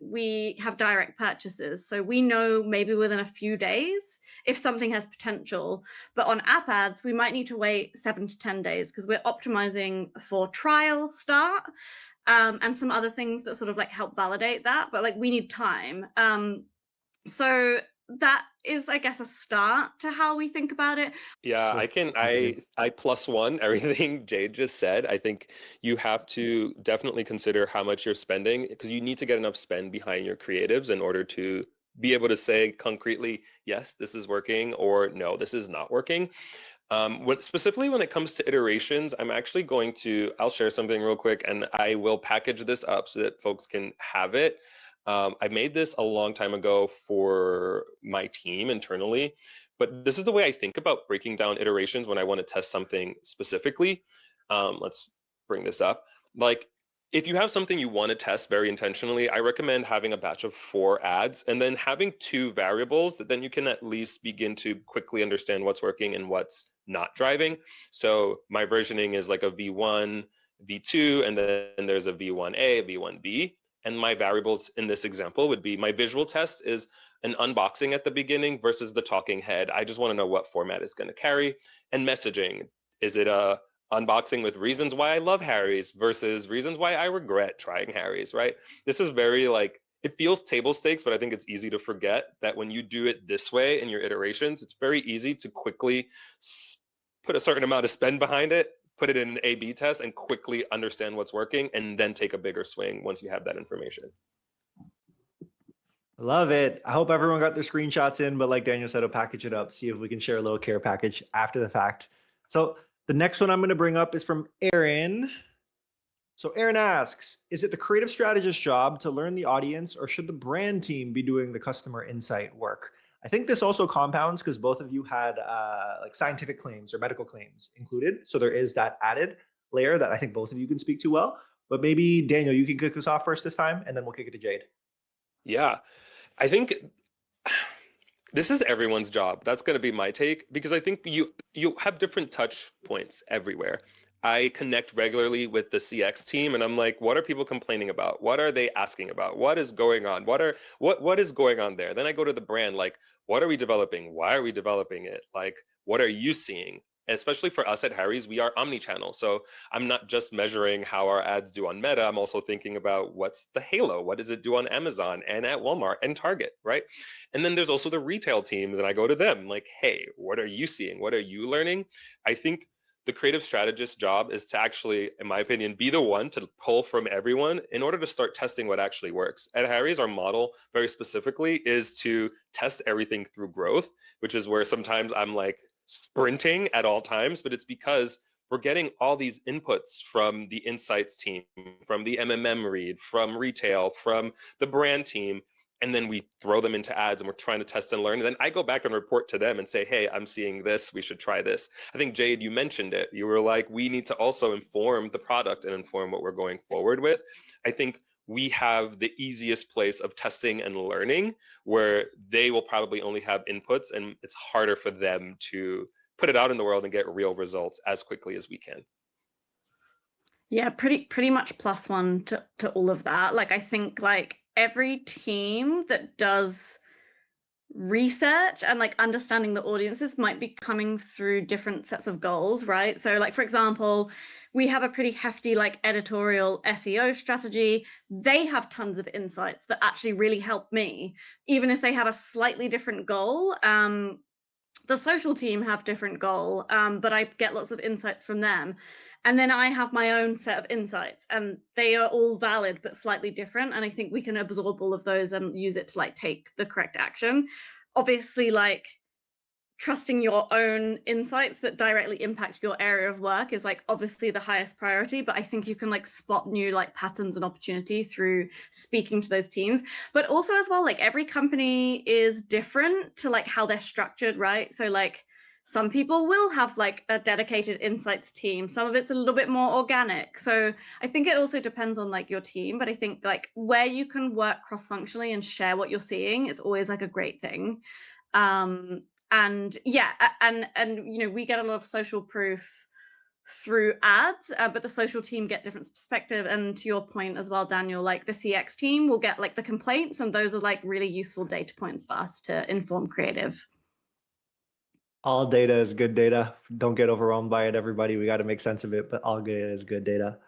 we have direct purchases. So we know maybe within a few days if something has potential. But on app ads, we might need to wait 7 to 10 days because we're optimizing for trial start and some other things that sort of like help validate that. But like we need time. So that is, I guess, a start to how we think about it. Yeah, I plus one everything Jade just said. I think you have to definitely consider how much you're spending because you need to get enough spend behind your creatives in order to be able to say concretely, yes, this is working, or no, this is not working. Specifically when it comes to iterations, I'll share something real quick and I will package this up so that folks can have it. I made this a long time ago for my team internally, but this is the way I think about breaking down iterations when I want to test something specifically. Let's bring this up. Like, if you have something you want to test very intentionally, I recommend having a batch of 4 ads and then having 2 variables that then you can at least begin to quickly understand what's working and what's not driving. So my versioning is like a V1, V2, and then there's a V1A, V1B. And my variables in this example would be my visual test is an unboxing at the beginning versus the talking head. I just want to know what format it's going to carry. And messaging, is it a unboxing with reasons why I love Harry's versus reasons why I regret trying Harry's, right? This is very like, it feels table stakes, but I think it's easy to forget that when you do it this way in your iterations, it's very easy to quickly put a certain amount of spend behind it, put it in an A/B test and quickly understand what's working and then take a bigger swing once you have that information. Love it. I hope everyone got their screenshots in, but like Daniel said, I'll package it up, see if we can share a little care package after the fact. So the next one I'm going to bring up is from Aaron. So Aaron asks, is it the creative strategist's job to learn the audience or should the brand team be doing the customer insight work? I think this also compounds because both of you had like scientific claims or medical claims included. So there is that added layer that I think both of you can speak to well. But maybe Daniel, you can kick us off first this time, and then we'll kick it to Jade. Yeah, I think this is everyone's job. That's going to be my take because I think you have different touch points everywhere. I connect regularly with the CX team and I'm like, what are people complaining about? What are they asking about? What is going on? What is going on there? Then I go to the brand, like, what are we developing? Why are we developing it? Like, what are you seeing? Especially for us at Harry's, we are omni-channel. So I'm not just measuring how our ads do on Meta. I'm also thinking about what's the halo? What does it do on Amazon and at Walmart and Target, right? And then there's also the retail teams and I go to them like, hey, what are you seeing? What are you learning? I think the creative strategist's job is to actually, in my opinion, be the one to pull from everyone in order to start testing what actually works. At Harry's, our model very specifically is to test everything through growth, which is where sometimes I'm like sprinting at all times, but it's because we're getting all these inputs from the insights team, from the MMM read, from retail, from the brand team, and then we throw them into ads and we're trying to test and learn. And then I go back and report to them and say, hey, I'm seeing this, we should try this. I think Jade, you mentioned it. You were like, we need to also inform the product and inform what we're going forward with. I think we have the easiest place of testing and learning where they will probably only have inputs and it's harder for them to put it out in the world and get real results as quickly as we can. Yeah, pretty much plus one to all of that. Like, I think like every team that does research and like understanding the audiences might be coming through different sets of goals, right? So like, for example, we have a pretty hefty like editorial SEO strategy. They have tons of insights that actually really help me, even if they have a slightly different goal. The social team have different goal, but I get lots of insights from them. And then I have my own set of insights and they are all valid, but slightly different. And I think we can absorb all of those and use it to like take the correct action. Obviously, like trusting your own insights that directly impact your area of work is like obviously the highest priority, but I think you can like spot new like patterns and opportunity through speaking to those teams. But also as well, like every company is different to like how they're structured, right? So like some people will have like a dedicated insights team. Some of it's a little bit more organic. So I think it also depends on like your team, but I think like where you can work cross-functionally and share what you're seeing, it's always like a great thing. And yeah, and you know, we get a lot of social proof through ads, but the social team get different perspective. And to your point as well, Daniel, like the CX team will get like the complaints, and those are like really useful data points for us to inform creative. All data is good data. Don't get overwhelmed by it, everybody. We got to make sense of it, but all data is good data.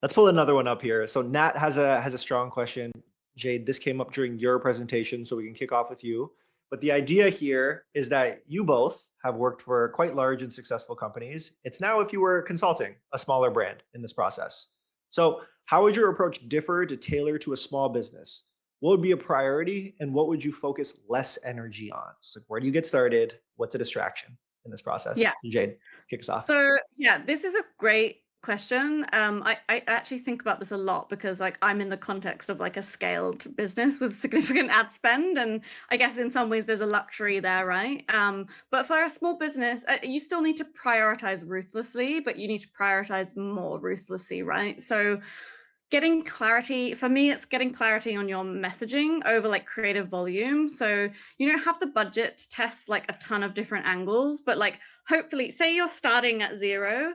Let's pull another one up here. So Nat has a strong question. Jade, this came up during your presentation, so we can kick off with you. But the idea here is that you both have worked for quite large and successful companies. It's now if you were consulting a smaller brand in this process. So how would your approach differ to tailor to a small business? What would be a priority, and what would you focus less energy on? So where do you get started? What's a distraction in this process? Yeah. Jade, kick us off. So yeah, this is a great question. I actually think about this a lot because like I'm in the context of like a scaled business with significant ad spend, and I guess in some ways there's a luxury there, right? But for a small business, you still need to prioritize ruthlessly, but you need to prioritize more ruthlessly, right? So getting clarity, for me, it's getting clarity on your messaging over like creative volume. So you don't have the budget to test like a ton of different angles, but like hopefully, say you're starting at 0,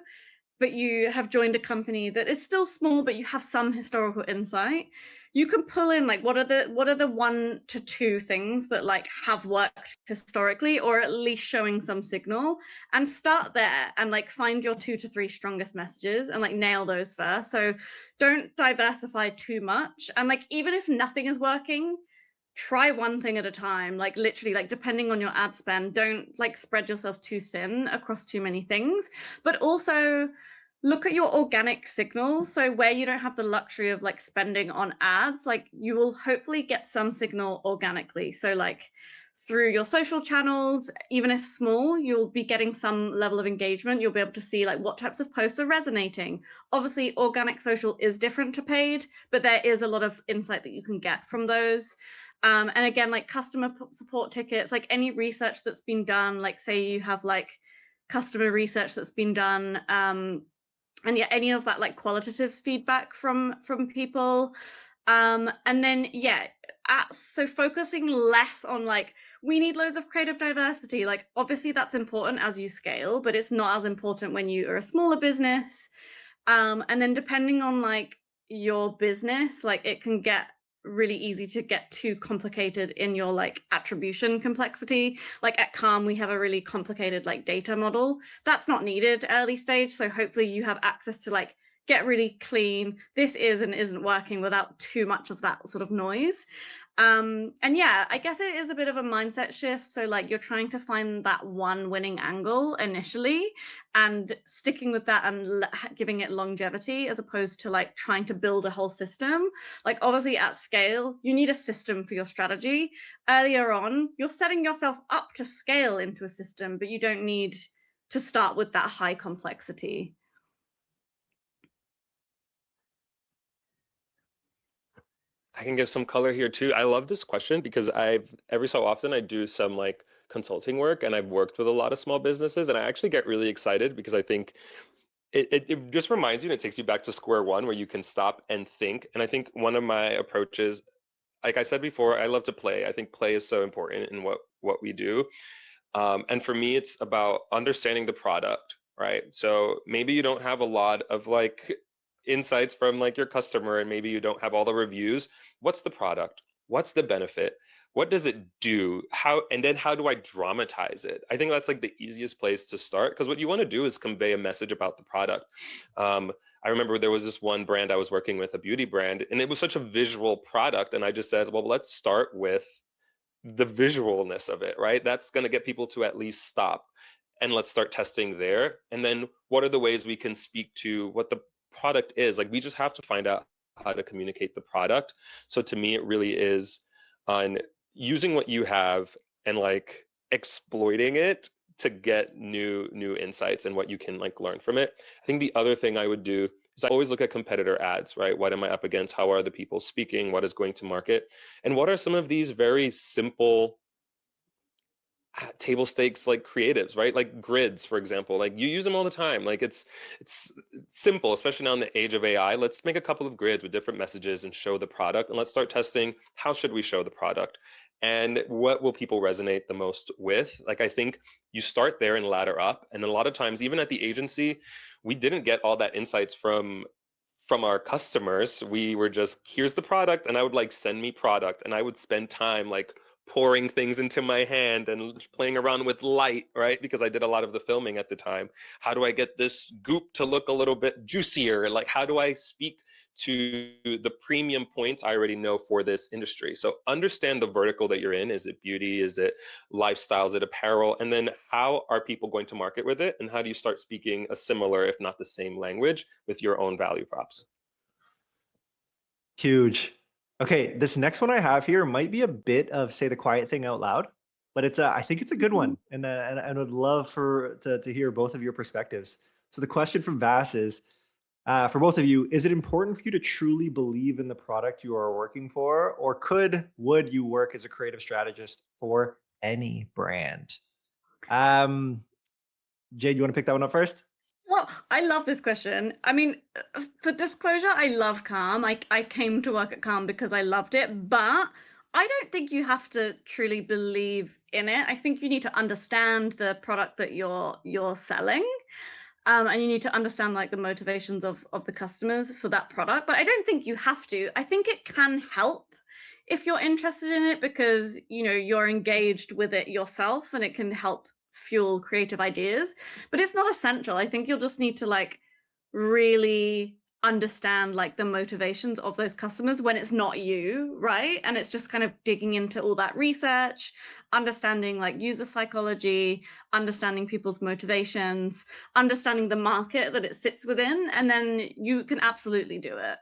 but you have joined a company that is still small, but you have some historical insight. You can pull in like what are the 1 to 2 things that like have worked historically, or at least showing some signal, and start there and like find your 2 to 3 strongest messages and like nail those first. So don't diversify too much. And like even if nothing is working, try one thing at a time, like literally, like depending on your ad spend, don't like spread yourself too thin across too many things, but also look at your organic signals. So where you don't have the luxury of like spending on ads, like you will hopefully get some signal organically. So like through your social channels, even if small, you'll be getting some level of engagement. You'll be able to see like what types of posts are resonating. Obviously, organic social is different to paid, but there is a lot of insight that you can get from those. And again, like customer support tickets, like any research that's been done, like say you have like customer research that's been done, and yeah, any of that like qualitative feedback from people. And then so focusing less on like we need loads of creative diversity. Like obviously that's important as you scale, but it's not as important when you are a smaller business. And then depending on like your business, like it can get really easy to get too complicated in your like attribution complexity. Like at Calm, we have a really complicated like data model that's not needed early stage. So hopefully you have access to like get really clean, this is and isn't working without too much of that sort of noise. And yeah, I guess it is a bit of a mindset shift. So like you're trying to find that one winning angle initially and sticking with that and giving it longevity, as opposed to like trying to build a whole system. Like obviously at scale, you need a system for your strategy. Earlier on, you're setting yourself up to scale into a system, but you don't need to start with that high complexity. I can give some color here too. I love this question because every so often I do some like consulting work, and I've worked with a lot of small businesses, and I actually get really excited because I think it just reminds you, and it takes you back to square one where you can stop and think. And I think one of my approaches, like I said before, I love to play. I think play is so important in what we do. And for me, it's about understanding the product, right? So maybe you don't have a lot of like insights from like your customer, and maybe you don't have all the reviews. What's the product? What's the benefit? What does it do? And then how do I dramatize it? I think that's like the easiest place to start, because what you want to do is convey a message about the product. I remember there was this one brand I was working with, a beauty brand, and it was such a visual product. And I just said, well, let's start with the visualness of it, right? That's going to get people to at least stop, and let's start testing there. And then what are the ways we can speak to what the product is? Like we just have to find out how to communicate the product. So to me, it really is on using what you have and like exploiting it to get new insights and what you can like learn from it. I think the other thing I would do is I always look at competitor ads, right? What am I up against? How are the people speaking? What is going to market? And what are some of these very simple table stakes like creatives, right? Like grids, for example. Like you use them all the time. Like it's simple, especially now in the age of AI. Let's make a couple of grids with different messages and show the product, and let's start testing how should we show the product and what will people resonate the most with. Like I think you start there and ladder up. And a lot of times, even at the agency, we didn't get all that insights from our customers. We were just, here's the product, and I would like send me product, and I would spend time like pouring things into my hand and playing around with light, right? Because I did a lot of the filming at the time. How do I get this goop to look a little bit juicier? Like, how do I speak to the premium points I already know for this industry? So understand the vertical that you're in. Is it beauty? Is it lifestyle? Is it apparel? And then how are people going to market with it? And how do you start speaking a similar, if not the same language with your own value props? Huge. Okay, this next one I have here might be a bit of say the quiet thing out loud, but I think it's a good one, and I would love to hear both of your perspectives. So the question from Vass is, for both of you, is it important for you to truly believe in the product you are working for, or would you work as a creative strategist for any brand? Jade, you want to pick that one up first? Well, I love this question. I mean, for disclosure, I love Calm. I came to work at Calm because I loved it, but I don't think you have to truly believe in it. I think you need to understand the product that you're selling. And you need to understand like the motivations of the customers for that product. But I don't think you have to. I think it can help if you're interested in it because, you know, you're engaged with it yourself and it can help fuel creative ideas, but it's not essential. I think you'll just need to like really understand like the motivations of those customers when it's not you, right? And it's just kind of digging into all that research, understanding like user psychology, understanding people's motivations, understanding the market that it sits within, and then you can absolutely do it.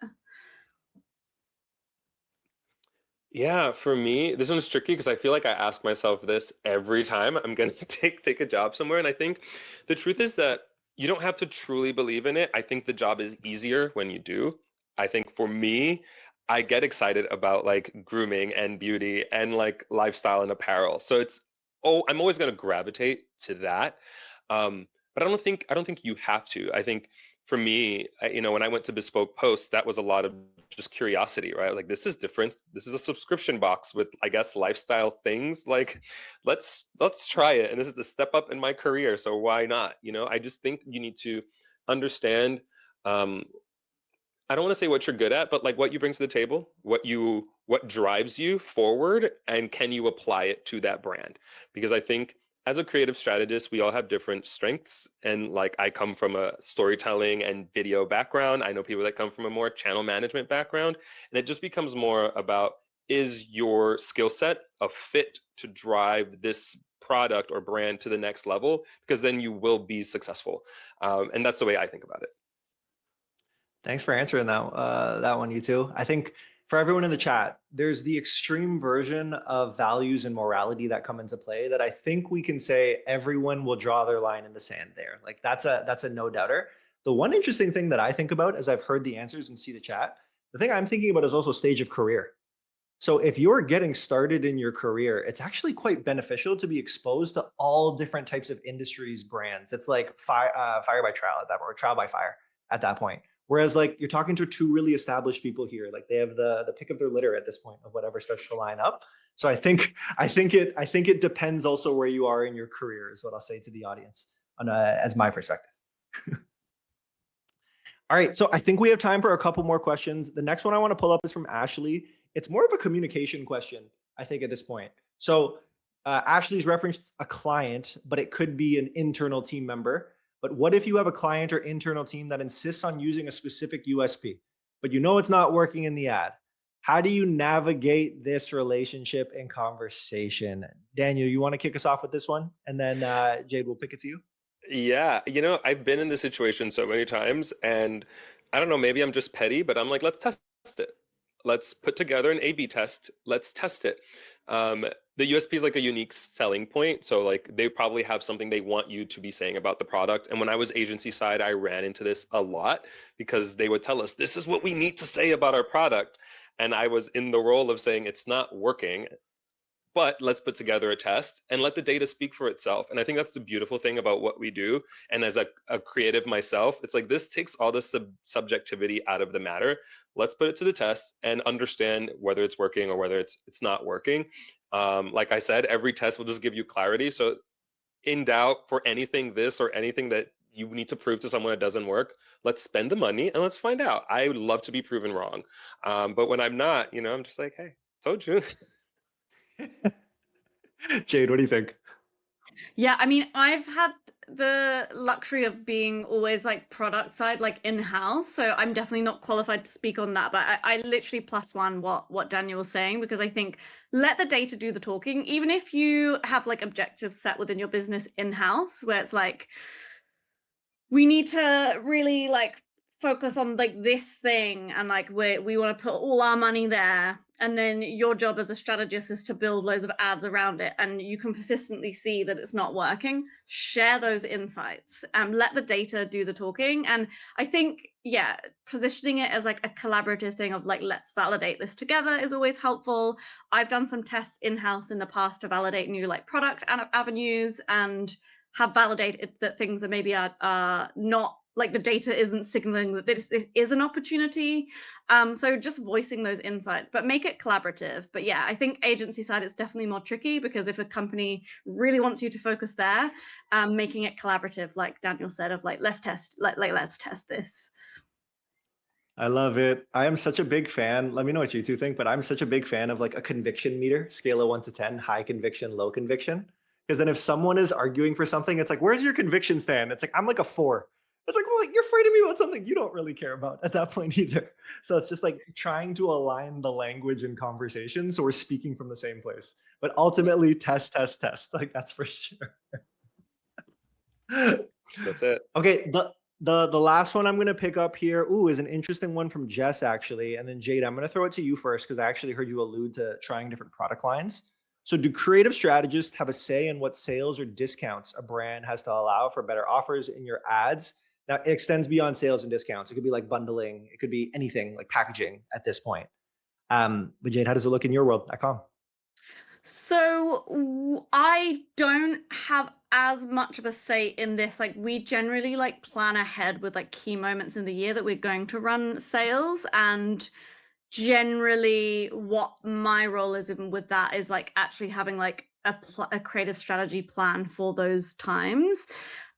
Yeah, for me, this one's tricky because I feel like I ask myself this every time I'm going to take a job somewhere. And I think the truth is that you don't have to truly believe in it. I think the job is easier when you do. I think for me, I get excited about like grooming and beauty and like lifestyle and apparel. So I'm always going to gravitate to that. But I don't think you have to. I think for me, when I went to Bespoke Post, that was a lot of just curiosity, right? Like, this is different. This is a subscription box with, I guess, lifestyle things. Like, let's try it. And this is a step up in my career, so why not? I just think you need to understand. I don't want to say what you're good at, but like what you bring to the table, what drives you forward, and can you apply it to that brand? Because I think as a creative strategist, we all have different strengths. And like I come from a storytelling and video background. I know people that come from a more channel management background. And it just becomes more about, is your skill set a fit to drive this product or brand to the next level? Because then you will be successful. And that's the way I think about it. Thanks for answering that one, you two. I think for everyone in the chat, there's the extreme version of values and morality that come into play that I think we can say everyone will draw their line in the sand there. Like that's a no doubter. The one interesting thing that I think about as I've heard the answers and see the chat, the thing I'm thinking about is also stage of career. So if you're getting started in your career, it's actually quite beneficial to be exposed to all different types of industries, brands. It's like fire by trial at that point, or trial by fire at that point. Whereas like you're talking to two really established people here, like they have the pick of their litter at this point of whatever starts to line up. So I think it depends also where you are in your career is what I'll say to the audience as my perspective. All right, so I think we have time for a couple more questions. The next one I want to pull up is from Ashley. It's more of a communication question, I think, at this point. So Ashley's referenced a client, but it could be an internal team member. But what if you have a client or internal team that insists on using a specific USP, but you know it's not working in the ad? How do you navigate this relationship and conversation? Daniel, you want to kick us off with this one? And then Jade, we'll pick it to you. Yeah, I've been in this situation so many times, and I don't know, maybe I'm just petty, but I'm like, let's test it. Let's put together an A/B test. Let's test it. The USP is like a unique selling point. So like they probably have something they want you to be saying about the product. And when I was agency side, I ran into this a lot because they would tell us, this is what we need to say about our product. And I was in the role of saying it's not working, but let's put together a test and let the data speak for itself. And I think that's the beautiful thing about what we do. And as a creative myself, it's like, this takes all the subjectivity out of the matter. Let's put it to the test and understand whether it's working or whether it's not working. Like I said, every test will just give you clarity. So in doubt for anything this or anything that you need to prove to someone it doesn't work, let's spend the money and let's find out. I would love to be proven wrong. But when I'm not, I'm just like, hey, told you. Jade, what do you think? Yeah, I mean, I've had the luxury of being always like product side, like in-house. So I'm definitely not qualified to speak on that. But I literally +1 what Daniel was saying, because I think let the data do the talking. Even if you have like objectives set within your business in-house, where it's like, we need to really like focus on like this thing, and like we want to put all our money there, and then your job as a strategist is to build loads of ads around it, and you can persistently see that it's not working. Share those insights, let the data do the talking. And I think, yeah, positioning it as like a collaborative thing of like, let's validate this together is always helpful. I've done some tests in-house in the past to validate new like product avenues, and have validated that things that maybe are not, like the data isn't signaling that this is an opportunity. So just voicing those insights, but make it collaborative. But yeah, I think agency side is definitely more tricky, because if a company really wants you to focus there, making it collaborative, like Daniel said, of like, let's test, let's test this. I love it. I am such a big fan. Let me know what you two think, but I'm such a big fan of like a conviction meter, scale of 1 to 10, high conviction, low conviction. Because then if someone is arguing for something, it's like, where's your conviction stand? It's like, I'm like a 4. It's like, well, you're afraid of me about something you don't really care about at that point either. So it's just like trying to align the language and conversation so we're speaking from the same place. But ultimately, test. Like, that's for sure. That's it. Okay, the last one I'm going to pick up here, is an interesting one from Jess, actually. And then Jade, I'm going to throw it to you first, because I actually heard you allude to trying different product lines. So do creative strategists have a say in what sales or discounts a brand has to allow for better offers in your ads? Now, it extends beyond sales and discounts. It could be like bundling. It could be anything like packaging at this point. But Jade, how does it look in your world at Com? So I don't have as much of a say in this. Like, we generally like plan ahead with like key moments in the year that we're going to run sales, and generally what my role is in with that is like actually having like a creative strategy plan for those times.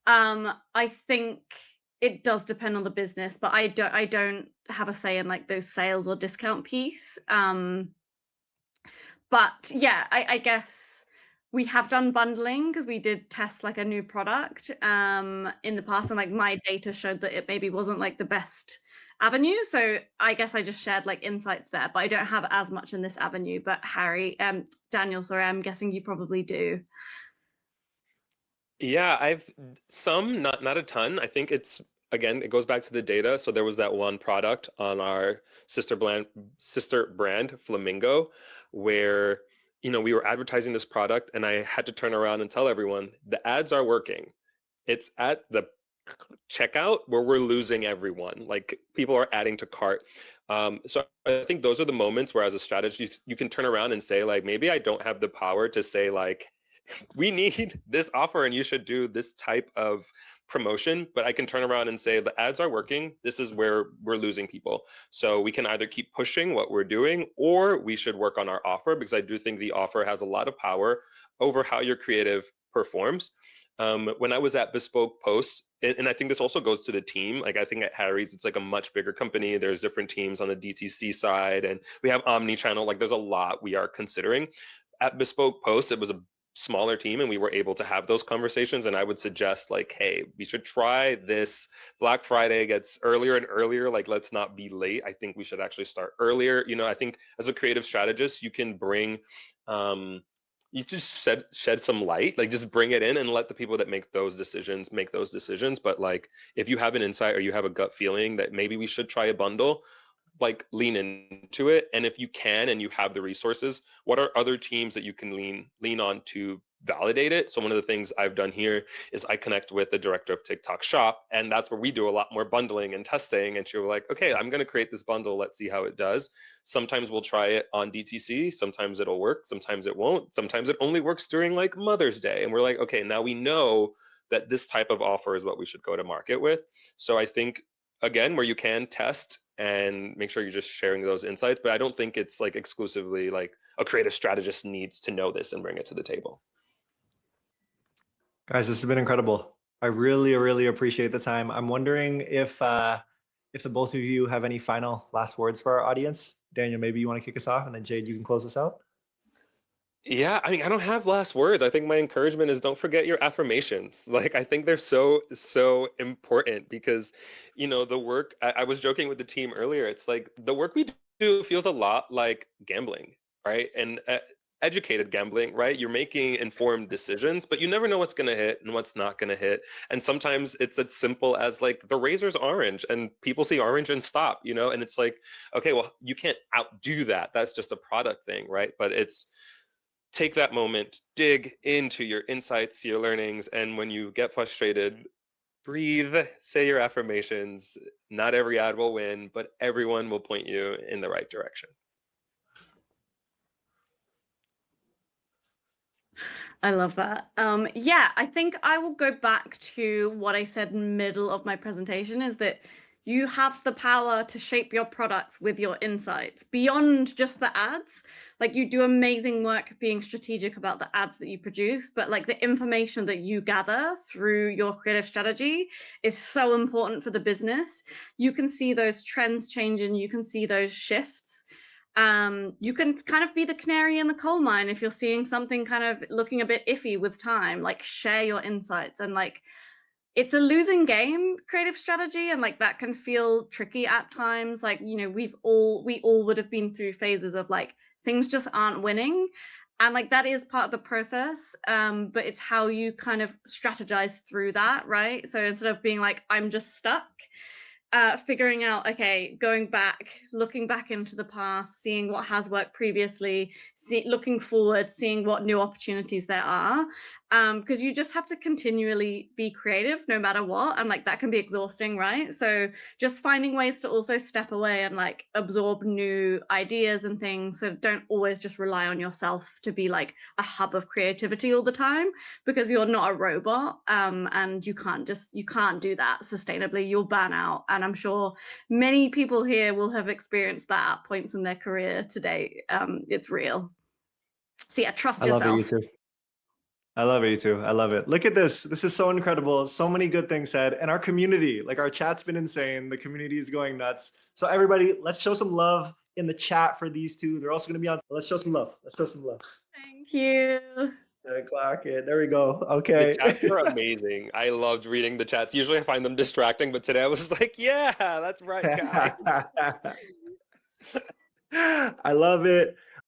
I think it does depend on the business, but I don't have a say in like those sales or discount piece. But yeah, I guess we have done bundling, because we did test like a new product in the past, and like my data showed that it maybe wasn't like the best avenue. So I guess I just shared like insights there, but I don't have as much in this avenue. But Daniel, sorry, I'm guessing you probably do. Yeah, I've some, not a ton. I think it's, again, it goes back to the data. So there was that one product on our sister brand Flamingo, where we were advertising this product, and I had to turn around and tell everyone the ads are working. It's at the checkout where we're losing everyone. Like, people are adding to cart. So I think those are the moments where, as a strategist, you can turn around and say, like, maybe I don't have the power to say, like, we need this offer and you should do this type of promotion, but I can turn around and say the ads are working. This is where we're losing people. So we can either keep pushing what we're doing, or we should work on our offer, because I do think the offer has a lot of power over how your creative performs. When I was at Bespoke Posts, and I think this also goes to the team, like I think at Harry's, it's like a much bigger company. There's different teams on the DTC side, and we have omni-channel, like there's a lot we are considering. At Bespoke Posts, it was a smaller team, and we were able to have those conversations. And I would suggest, like, hey, we should try this. Black Friday gets earlier and earlier. Like, let's not be late. I think we should actually start earlier. I think as a creative strategist, you can bring, you just shed some light, like just bring it in and let the people that make those decisions. But like, if you have an insight or you have a gut feeling that maybe we should try a bundle, like, lean into it. And if you can and you have the resources, what are other teams that you can lean on to validate it. So one of the things I've done here is I connect with the director of TikTok Shop, and that's where we do a lot more bundling and testing. And she was like, okay, I'm going to create this bundle. Let's see how it does. Sometimes we'll try it on DTC. Sometimes it'll work. Sometimes it won't. Sometimes it only works during like Mother's Day. And we're like, okay, now we know that this type of offer is what we should go to market with. So I think, again, where you can test and make sure you're just sharing those insights, but I don't think it's like exclusively like a creative strategist needs to know this and bring it to the table. Guys, this has been incredible. I really, really appreciate the time. I'm wondering if the both of you have any final last words for our audience. Daniel, maybe you want to kick us off, and then Jade, you can close us out. Yeah, I mean, I don't have last words. I think my encouragement is don't forget your affirmations. Like, I think they're so, so important because, you know, the work, I was joking with the team earlier. It's like the work we do feels a lot like gambling, right? And educated gambling, right? You're making informed decisions, but you never know what's going to hit and what's not going to hit. And sometimes it's as simple as like the razor's orange and people see orange and stop, you know? And it's like, okay, well, you can't outdo that. That's just a product thing, right? But it's, take that moment, dig into your insights, your learnings, and when you get frustrated, breathe, say your affirmations. Not every ad will win, but everyone will point you in the right direction. I love that. Yeah, I think I will go back to what I said in the middle of my presentation is that you have the power to shape your products with your insights beyond just the ads. Like you do amazing work being strategic about the ads that you produce, but like the information that you gather through your creative strategy is so important for the business. You can see those trends changing, you can see those shifts. You can kind of be the canary in the coal mine if you're seeing something kind of looking a bit iffy with time, like share your insights. And like it's a losing game, creative strategy, and like that can feel tricky at times. Like, you know, we all would have been through phases of like things just aren't winning, and like that is part of the process, but it's how you kind of strategize through that, right? So instead of being like I'm just stuck, figuring out, okay, going back, looking back into the past, seeing what has worked previously, looking forward, seeing what new opportunities there are, because you just have to continually be creative no matter what, and like that can be exhausting, right? So just finding ways to also step away and like absorb new ideas and things, so don't always just rely on yourself to be like a hub of creativity all the time, because you're not a robot, and you can't do that sustainably. You'll burn out, and I'm sure many people here will have experienced that at points in their career today. It's real. So yeah, trust yourself. I love it, you too. I love it, you too. I love it. Look at this. This is so incredible. So many good things said. And our community, like our chat's been insane. The community is going nuts. So everybody, let's show some love in the chat for these two. They're also going to be on. Let's show some love. Let's show some love. Thank you. Clock it. There we go. Okay. The chats are amazing. I loved reading the chats. Usually I find them distracting, but today I was like, yeah, that's right, guys. I love it.